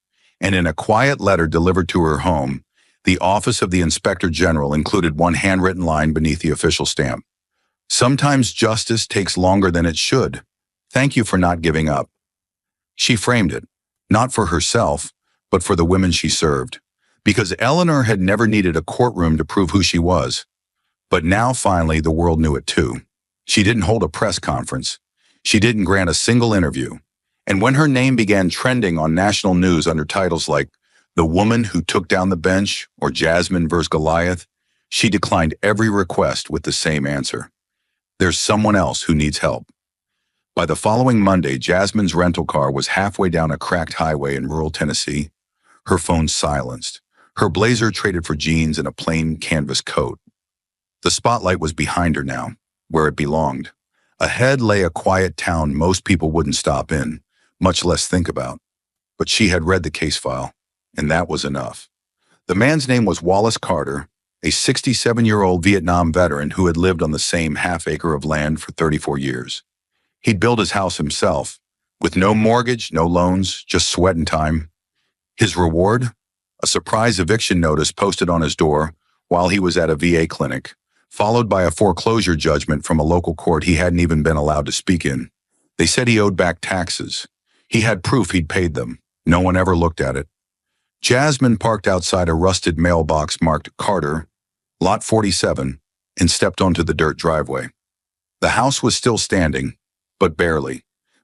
And in a quiet letter delivered to her home, the Office of the Inspector General included one handwritten line beneath the official stamp. "Sometimes justice takes longer than it should. Thank you for not giving up." She framed it, not for herself, but for the women she served, because Eleanor had never needed a courtroom to prove who she was. But now, finally, the world knew it too. She didn't hold a press conference. She didn't grant a single interview. And when her name began trending on national news under titles like "The Woman Who Took Down the Bench" or "Jasmine vs. Goliath," she declined every request with the same answer: "There's someone else who needs help." By the following Monday, Jasmine's rental car was halfway down a cracked highway in rural Tennessee, her phone silenced, her blazer traded for jeans and a plain canvas coat. The spotlight was behind her now, where it belonged. Ahead lay a quiet town most people wouldn't stop in, much less think about. But she had read the case file, and that was enough. The man's name was Wallace Carter, a 67-year-old Vietnam veteran who had lived on the same half-acre of land for 34 years. He'd built his house himself, with no mortgage, no loans, just sweat and time. His reward? A surprise eviction notice posted on his door while he was at a VA clinic, followed by a foreclosure judgment from a local court he hadn't even been allowed to speak in. They said he owed back taxes. He had proof he'd paid them. No one ever looked at it. Jasmine parked outside a rusted mailbox marked Carter, Lot 47, and stepped onto the dirt driveway. The house was still standing, but barely.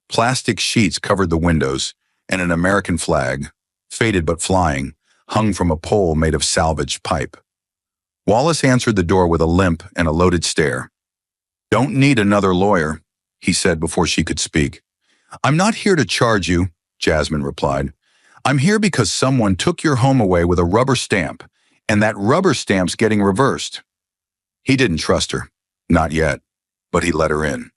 Plastic sheets covered the windows, and an American flag, faded but flying, hung from a pole made of salvaged pipe. Wallace answered the door with a limp and a loaded stare. "Don't need another lawyer," he said before she could speak. "I'm not here to charge you," Jasmine replied. "I'm here because someone took your home away with a rubber stamp, and that rubber stamp's getting reversed." He didn't trust her. Not yet. But he let her in.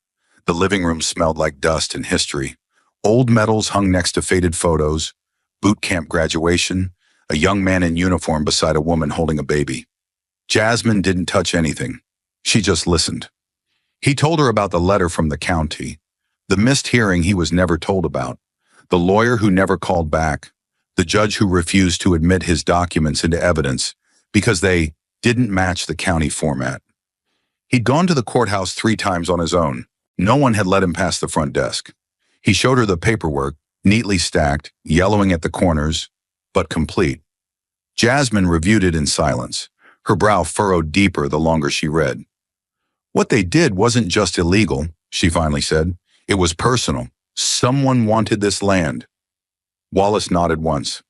The living room smelled like dust and history. Old medals hung next to faded photos, boot camp graduation, a young man in uniform beside a woman holding a baby. Jasmine didn't touch anything. She just listened. He told her about the letter from the county, the missed hearing he was never told about, the lawyer who never called back, the judge who refused to admit his documents into evidence because they didn't match the county format. He'd gone to the courthouse 3 times on his own. No one had let him past the front desk. He showed her the paperwork, neatly stacked, yellowing at the corners, but complete. Jasmine reviewed it in silence, her brow furrowed deeper the longer she read. "What they did wasn't just illegal," she finally said. "It was personal. Someone wanted this land." Wallace nodded once.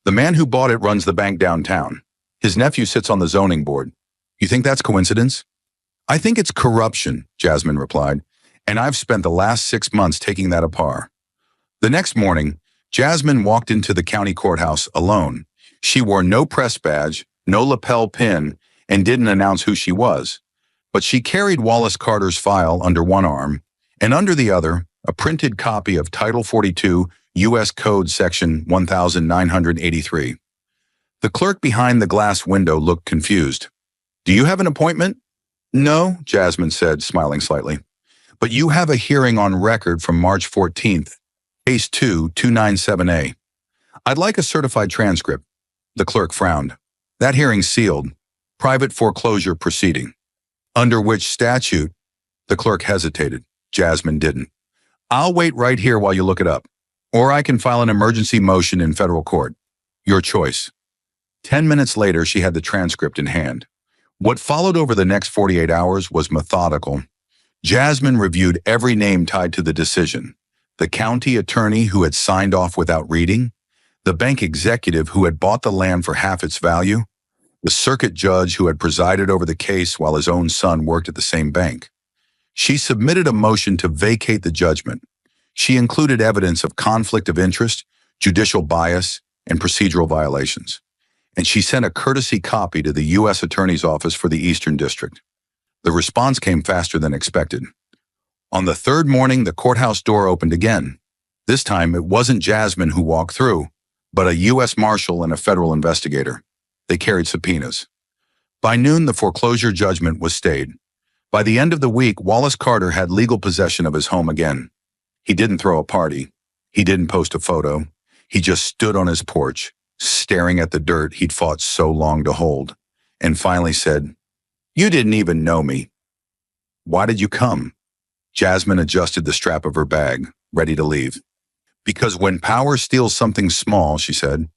"The man who bought it runs the bank downtown. His nephew sits on the zoning board. You think that's coincidence?" "I think it's corruption," Jasmine replied, "and I've spent the last 6 months taking that apart." The next morning, Jasmine walked into the county courthouse alone. She wore no press badge, no lapel pin, and didn't announce who she was. But she carried Wallace Carter's file under one arm, and under the other, a printed copy of Title 42, U.S. Code Section 1983. The clerk behind the glass window looked confused. "Do you have an appointment?" "No," Jasmine said, smiling slightly. "But you have a hearing on record from March 14th, Case 2-297A. I'd like a certified transcript." The clerk frowned. "That hearing's sealed. Private foreclosure proceeding." "Under which statute?" The clerk hesitated. Jasmine didn't. "I'll wait right here while you look it up. Or I can file an emergency motion in federal court. Your choice." 10 minutes later, she had the transcript in hand. What followed over the next 48 hours was methodical. Jasmine reviewed every name tied to the decision. The county attorney who had signed off without reading, the bank executive who had bought the land for half its value, the circuit judge who had presided over the case while his own son worked at the same bank. She submitted a motion to vacate the judgment. She included evidence of conflict of interest, judicial bias, and procedural violations. And she sent a courtesy copy to the U.S. Attorney's Office for the Eastern District. The response came faster than expected. On the third morning, the courthouse door opened again. This time, it wasn't Jasmine who walked through, but a U.S. Marshal and a federal investigator. They carried subpoenas. By noon, the foreclosure judgment was stayed. By the end of the week, Wallace Carter had legal possession of his home again. He didn't throw a party. He didn't post a photo. He just stood on his porch, staring at the dirt he'd fought so long to hold, and finally said, "You didn't even know me." "Why did you come?" Jasmine adjusted the strap of her bag, ready to leave. "Because when power steals something small," she said,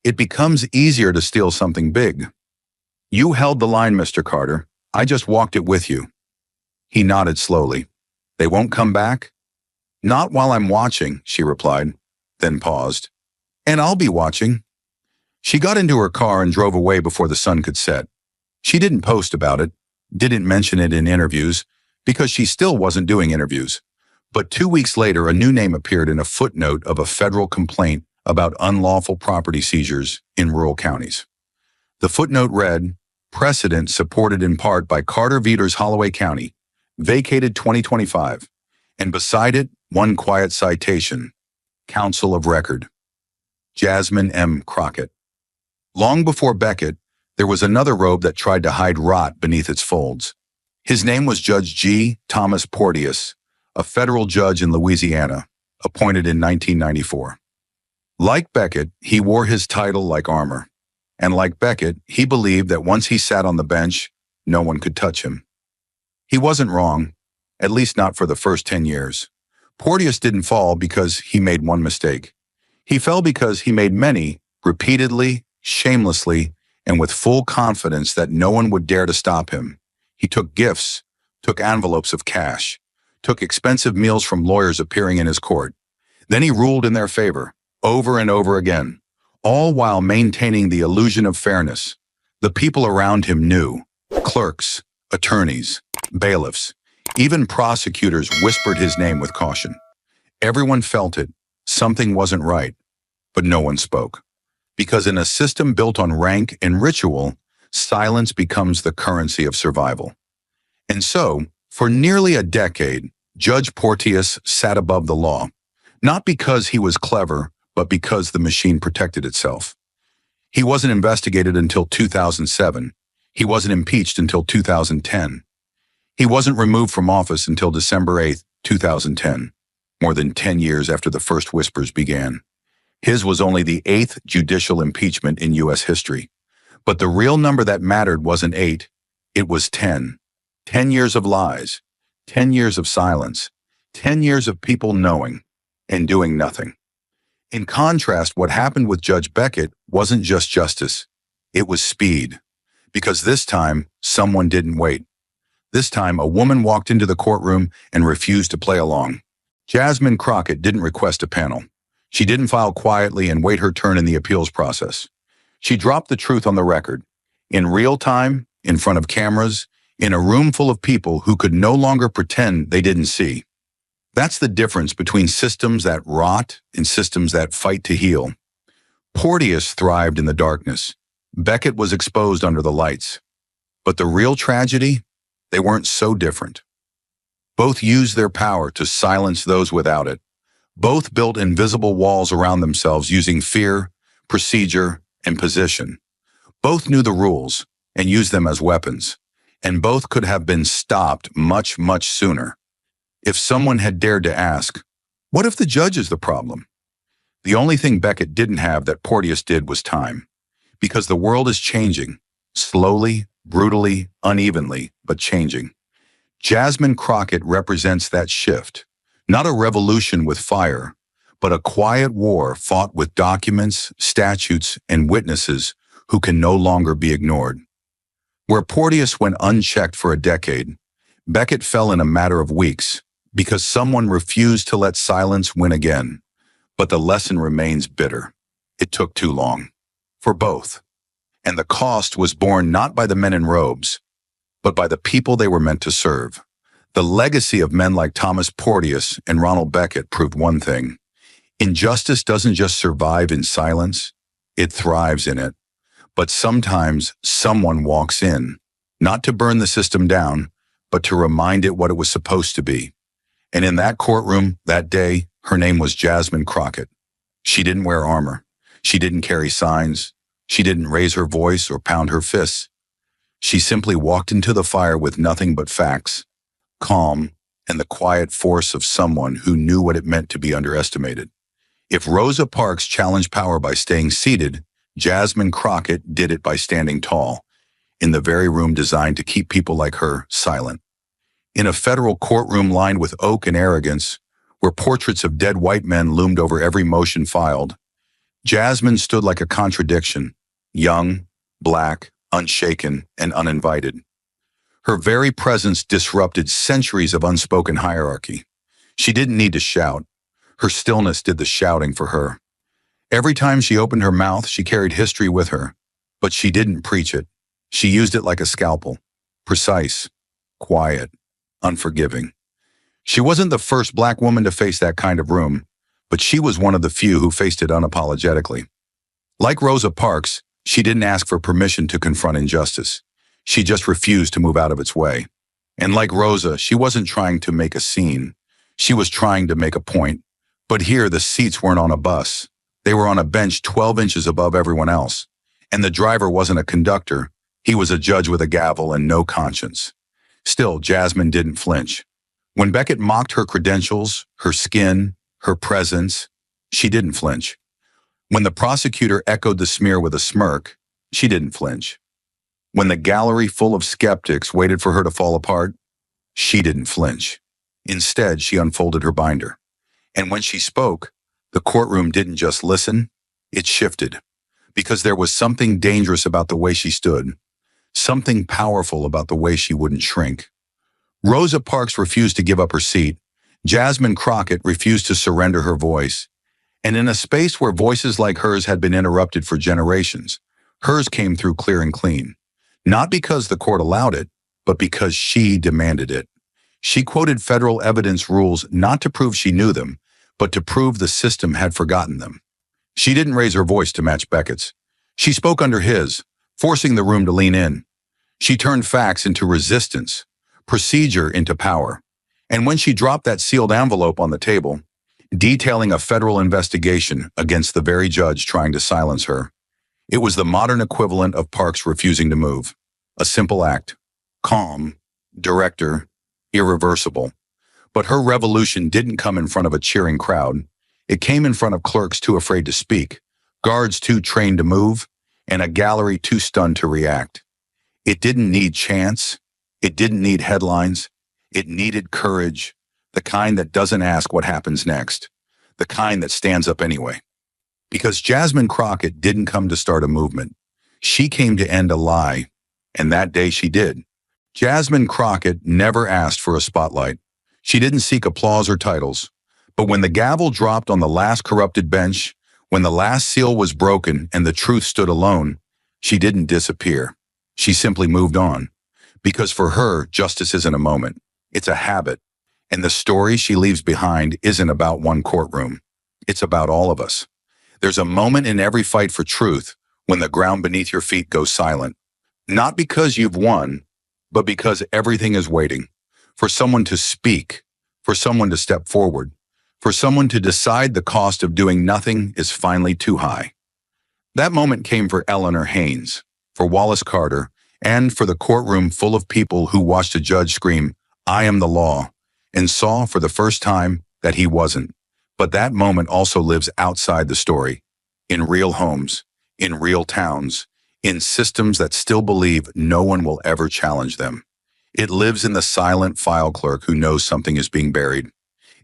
"it becomes easier to steal something big." "You held the line, Mr. Carter. I just walked it with you." He nodded slowly. "They won't come back?" "Not while I'm watching," she replied, then paused. "And I'll be watching." She got into her car and drove away before the sun could set. She didn't post about it, didn't mention it in interviews, because she still wasn't doing interviews. But 2 weeks later, a new name appeared in a footnote of a federal complaint about unlawful property seizures in rural counties. The footnote read, "Precedent supported in part by Carter Veters Holloway County, vacated 2025." And beside it, one quiet citation, Counsel of Record, Jasmine M. Crockett. Long before Beckett, there was another robe that tried to hide rot beneath its folds. His name was Judge G. Thomas Porteous, a federal judge in Louisiana, appointed in 1994. Like Beckett, he wore his title like armor. And like Beckett, he believed that once he sat on the bench, no one could touch him. He wasn't wrong, at least not for the first 10 years. Porteous didn't fall because he made one mistake. He fell because he made many, repeatedly, shamelessly, and with full confidence that no one would dare to stop him. He took gifts, took envelopes of cash, took expensive meals from lawyers appearing in his court. Then he ruled in their favor, over and over again, all while maintaining the illusion of fairness. The people around him knew. Clerks, attorneys, bailiffs, even prosecutors whispered his name with caution. Everyone felt it. Something wasn't right, but no one spoke. Because in a system built on rank and ritual, silence becomes the currency of survival. And so, for nearly a decade, Judge Porteous sat above the law, not because he was clever, but because the machine protected itself. He wasn't investigated until 2007. He wasn't impeached until 2010. He wasn't removed from office until December 8, 2010, more than 10 years after the first whispers began. His was only the 8th judicial impeachment in U.S. history. But the real number that mattered wasn't 8, it was 10. 10 years of lies, 10 years of silence, 10 years of people knowing and doing nothing. In contrast, what happened with Judge Beckett wasn't just justice, it was speed. Because this time, someone didn't wait. This time, a woman walked into the courtroom and refused to play along. Jasmine Crockett didn't request a panel. She didn't file quietly and wait her turn in the appeals process. She dropped the truth on the record, in real time, in front of cameras, in a room full of people who could no longer pretend they didn't see. That's the difference between systems that rot and systems that fight to heal. Porteous thrived in the darkness. Beckett was exposed under the lights. But the real tragedy? They weren't so different. Both used their power to silence those without it. Both built invisible walls around themselves using fear, procedure, and position. Both knew the rules and used them as weapons. And both could have been stopped much, much sooner. If someone had dared to ask, what if the judge is the problem? The only thing Beckett didn't have that Porteous did was time. Because the world is changing, slowly, brutally, unevenly, but changing. Jasmine Crockett represents that shift, not a revolution with fire, but a quiet war fought with documents, statutes, and witnesses who can no longer be ignored. Where Porteous went unchecked for a decade, Beckett fell in a matter of weeks because someone refused to let silence win again. But the lesson remains bitter. It took too long. For both. And the cost was borne not by the men in robes, but by the people they were meant to serve. The legacy of men like Thomas Porteous and Ronald Beckett proved one thing. Injustice doesn't just survive in silence, it thrives in it. But sometimes someone walks in, not to burn the system down, but to remind it what it was supposed to be. And in that courtroom, that day, her name was Jasmine Crockett. She didn't wear armor. She didn't carry signs. She didn't raise her voice or pound her fists. She simply walked into the fire with nothing but facts, calm, and the quiet force of someone who knew what it meant to be underestimated. If Rosa Parks challenged power by staying seated, Jasmine Crockett did it by standing tall, in the very room designed to keep people like her silent. In a federal courtroom lined with oak and arrogance, where portraits of dead white men loomed over every motion filed, Jasmine stood like a contradiction, young, black, unshaken, and uninvited. Her very presence disrupted centuries of unspoken hierarchy. She didn't need to shout. Her stillness did the shouting for her. Every time she opened her mouth, she carried history with her, but she didn't preach it. She used it like a scalpel, precise, quiet, unforgiving. She wasn't the first black woman to face that kind of room, but she was one of the few who faced it unapologetically. Like Rosa Parks, she didn't ask for permission to confront injustice. She just refused to move out of its way. And like Rosa, she wasn't trying to make a scene. She was trying to make a point. But here, the seats weren't on a bus. They were on a bench 12 inches above everyone else. And the driver wasn't a conductor. He was a judge with a gavel and no conscience. Still, Jasmine didn't flinch. When Beckett mocked her credentials, her skin, her presence, she didn't flinch. When the prosecutor echoed the smear with a smirk, she didn't flinch. When the gallery full of skeptics waited for her to fall apart, she didn't flinch. Instead, she unfolded her binder. And when she spoke, the courtroom didn't just listen, it shifted. Because there was something dangerous about the way she stood. something powerful about the way she wouldn't shrink. Rosa Parks refused to give up her seat. Jasmine Crockett refused to surrender her voice. And in a space where voices like hers had been interrupted for generations, hers came through clear and clean. Not because the court allowed it, but because she demanded it. She quoted federal evidence rules not to prove she knew them, but to prove the system had forgotten them. She didn't raise her voice to match Beckett's. She spoke under his, forcing the room to lean in. She turned facts into resistance, procedure into power. And when she dropped that sealed envelope on the table, detailing a federal investigation against the very judge trying to silence her, it was the modern equivalent of Parks refusing to move. A simple act. Calm, director, irreversible. But her revolution didn't come in front of a cheering crowd. It came in front of clerks too afraid to speak, guards too trained to move, and a gallery too stunned to react. It didn't need chance. It didn't need headlines. It needed courage, the kind that doesn't ask what happens next, the kind that stands up anyway. Because Jasmine Crockett didn't come to start a movement. She came to end a lie, and that day she did. Jasmine Crockett never asked for a spotlight. She didn't seek applause or titles. But when the gavel dropped on the last corrupted bench, when the last seal was broken and the truth stood alone, she didn't disappear. She simply moved on. Because for her, justice isn't a moment. It's a habit. And the story she leaves behind isn't about one courtroom. It's about all of us. There's a moment in every fight for truth when the ground beneath your feet goes silent. Not because you've won, but because everything is waiting. For someone to speak, for someone to step forward, for someone to decide the cost of doing nothing is finally too high. That moment came for Eleanor Haynes, for Wallace Carter, and for the courtroom full of people who watched a judge scream, "I am the law," and saw for the first time that he wasn't. But that moment also lives outside the story, in real homes, in real towns, in systems that still believe no one will ever challenge them. It lives in the silent file clerk who knows something is being buried,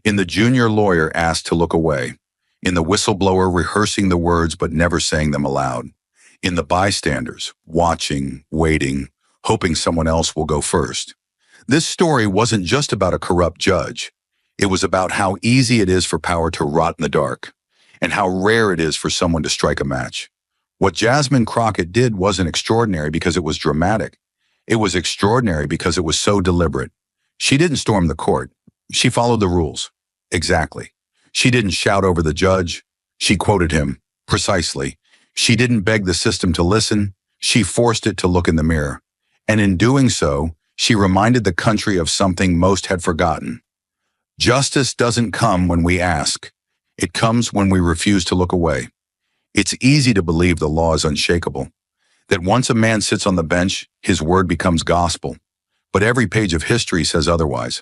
in the junior lawyer asked to look away, in the whistleblower rehearsing the words but never saying them aloud, in the bystanders, watching, waiting, hoping someone else will go first. This story wasn't just about a corrupt judge. It was about how easy it is for power to rot in the dark, and how rare it is for someone to strike a match. What Jasmine Crockett did wasn't extraordinary because it was dramatic. It was extraordinary because it was so deliberate. She didn't storm the court. She followed the rules. Exactly. She didn't shout over the judge. She quoted him. Precisely. She didn't beg the system to listen. She forced it to look in the mirror. And in doing so, she reminded the country of something most had forgotten. Justice doesn't come when we ask. It comes when we refuse to look away. It's easy to believe the law is unshakable, that once a man sits on the bench, his word becomes gospel. But every page of history says otherwise.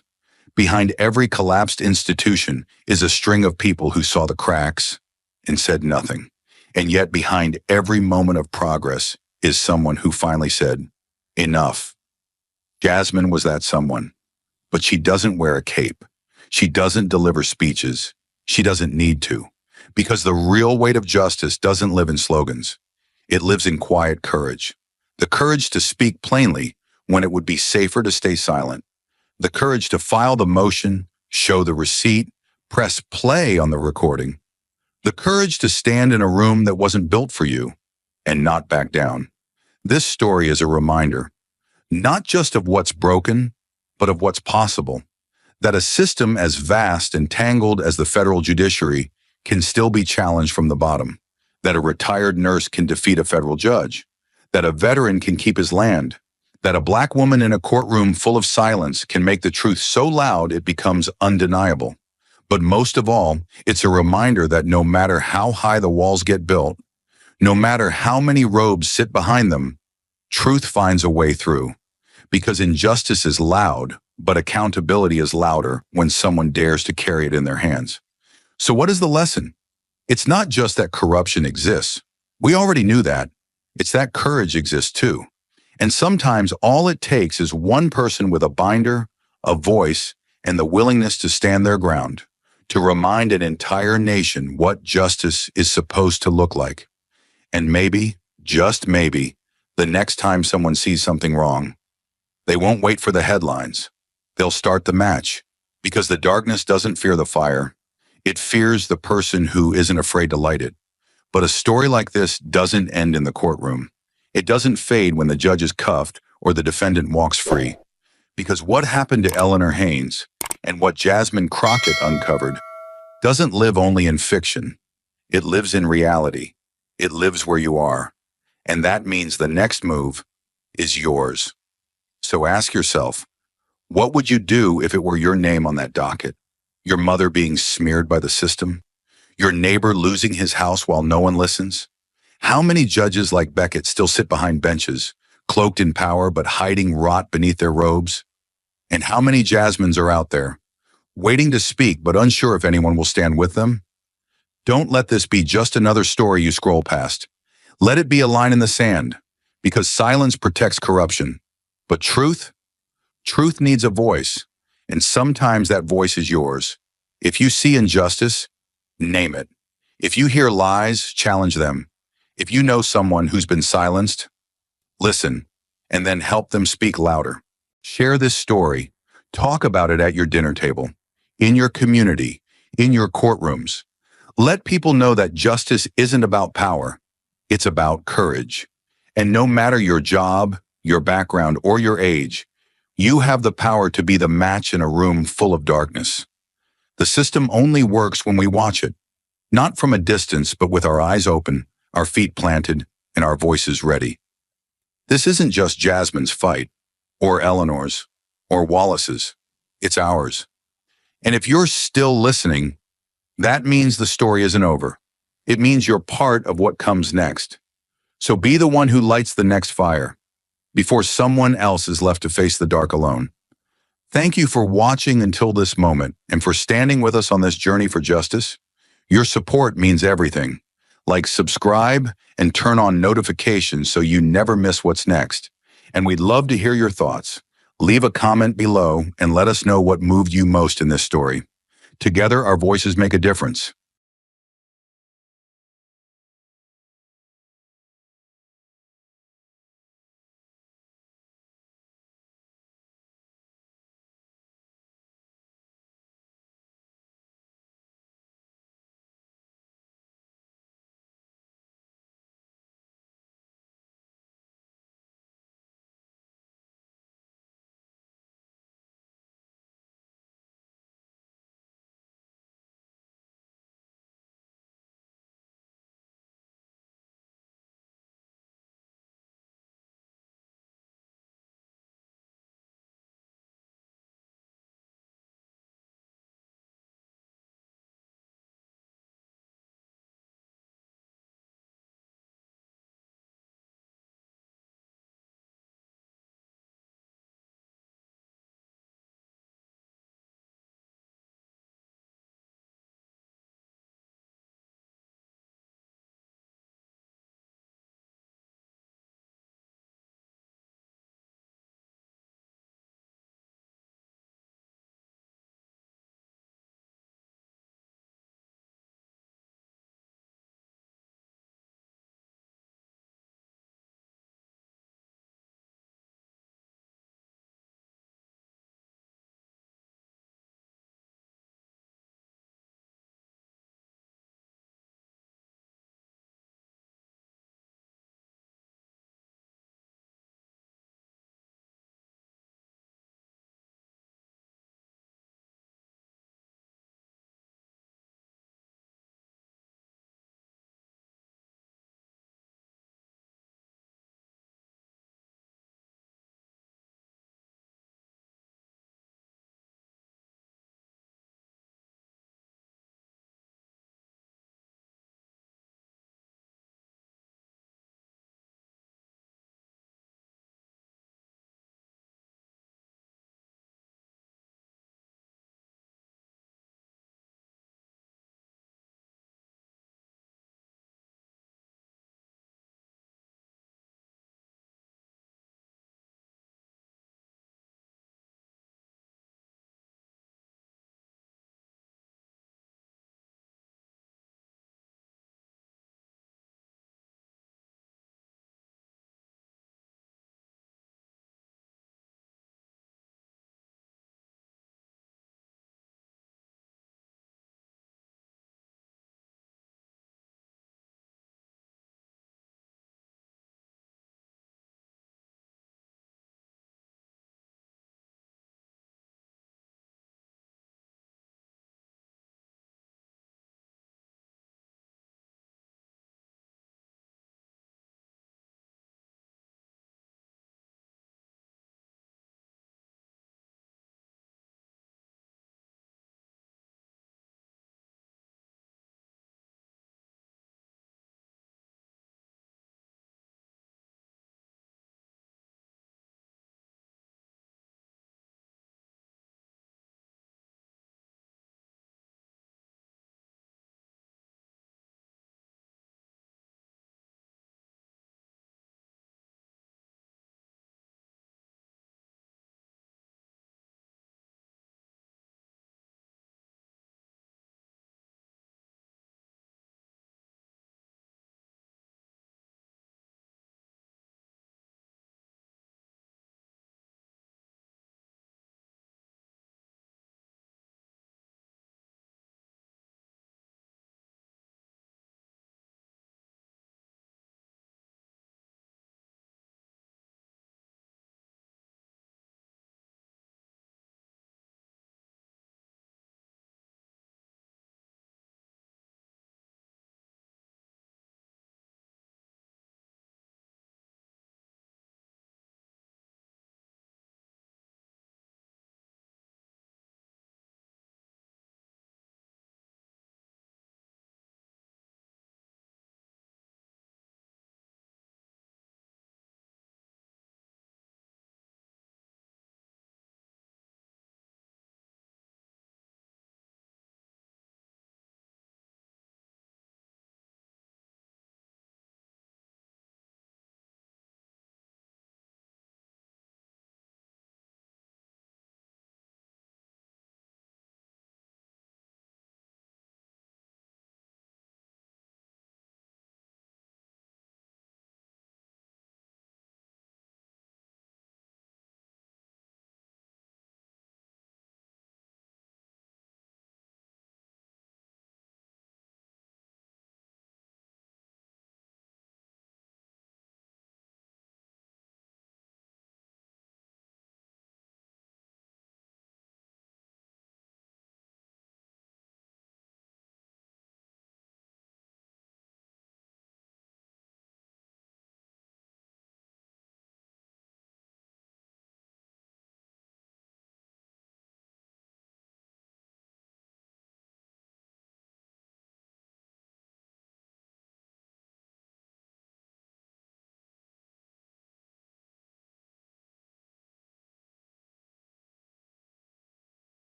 Behind every collapsed institution is a string of people who saw the cracks and said nothing. And yet behind every moment of progress is someone who finally said, enough. Jasmine was that someone. But she doesn't wear a cape. She doesn't deliver speeches. She doesn't need to. Because the real weight of justice doesn't live in slogans. It lives in quiet courage. The courage to speak plainly when it would be safer to stay silent. The courage to file the motion, show the receipt, press play on the recording. The courage to stand in a room that wasn't built for you and not back down. This story is a reminder, not just of what's broken, but of what's possible. That a system as vast and tangled as the federal judiciary can still be challenged from the bottom. That a retired nurse can defeat a federal judge. That a veteran can keep his land. That a black woman in a courtroom full of silence can make the truth so loud it becomes undeniable. But most of all, it's a reminder that no matter how high the walls get built, no matter how many robes sit behind them, truth finds a way through. Because injustice is loud, but accountability is louder when someone dares to carry it in their hands. So what is the lesson? It's not just that corruption exists. We already knew that. It's that courage exists too. And sometimes all it takes is one person with a binder, a voice, and the willingness to stand their ground, to remind an entire nation what justice is supposed to look like. And maybe, just maybe, The next time someone sees something wrong, they won't wait for the headlines. They'll start the match, because the darkness doesn't fear the fire. It fears the person who isn't afraid to light it. But a story like this doesn't end in the courtroom. It doesn't fade when the judge is cuffed or the defendant walks free. Because what happened to Eleanor Haynes and what Jasmine Crockett uncovered doesn't live only in fiction. It lives in reality. It lives where you are. And that means the next move is yours. So ask yourself, what would you do if it were your name on that docket? Your mother being smeared by the system? Your neighbor losing his house while no one listens? How many judges like Beckett still sit behind benches, cloaked in power but hiding rot beneath their robes? And how many Jasmines are out there, waiting to speak but unsure if anyone will stand with them? Don't let this be just another story you scroll past. Let it be a line in the sand, because silence protects corruption. But truth needs a voice, and sometimes that voice is yours. If you see injustice, name it. If you hear lies, challenge them. If you know someone who's been silenced, listen, and then help them speak louder. Share this story. Talk about it at your dinner table, in your community, in your courtrooms. Let people know that justice isn't about power. It's about courage. And no matter your job, your background, or your age, you have the power to be the match in a room full of darkness. The system only works when we watch it, not from a distance, but with our eyes open, our feet planted, and our voices ready. This isn't just Jasmine's fight, or Eleanor's, or Wallace's. It's ours. And if you're still listening, that means the story isn't over. It means you're part of what comes next. So be the one who lights the next fire, before someone else is left to face the dark alone. Thank you for watching until this moment and for standing with us on this journey for justice. Your support means everything. Like, subscribe, and turn on notifications so you never miss what's next. And we'd love to hear your thoughts. Leave a comment below and let us know what moved you most in this story. Together, our voices make a difference.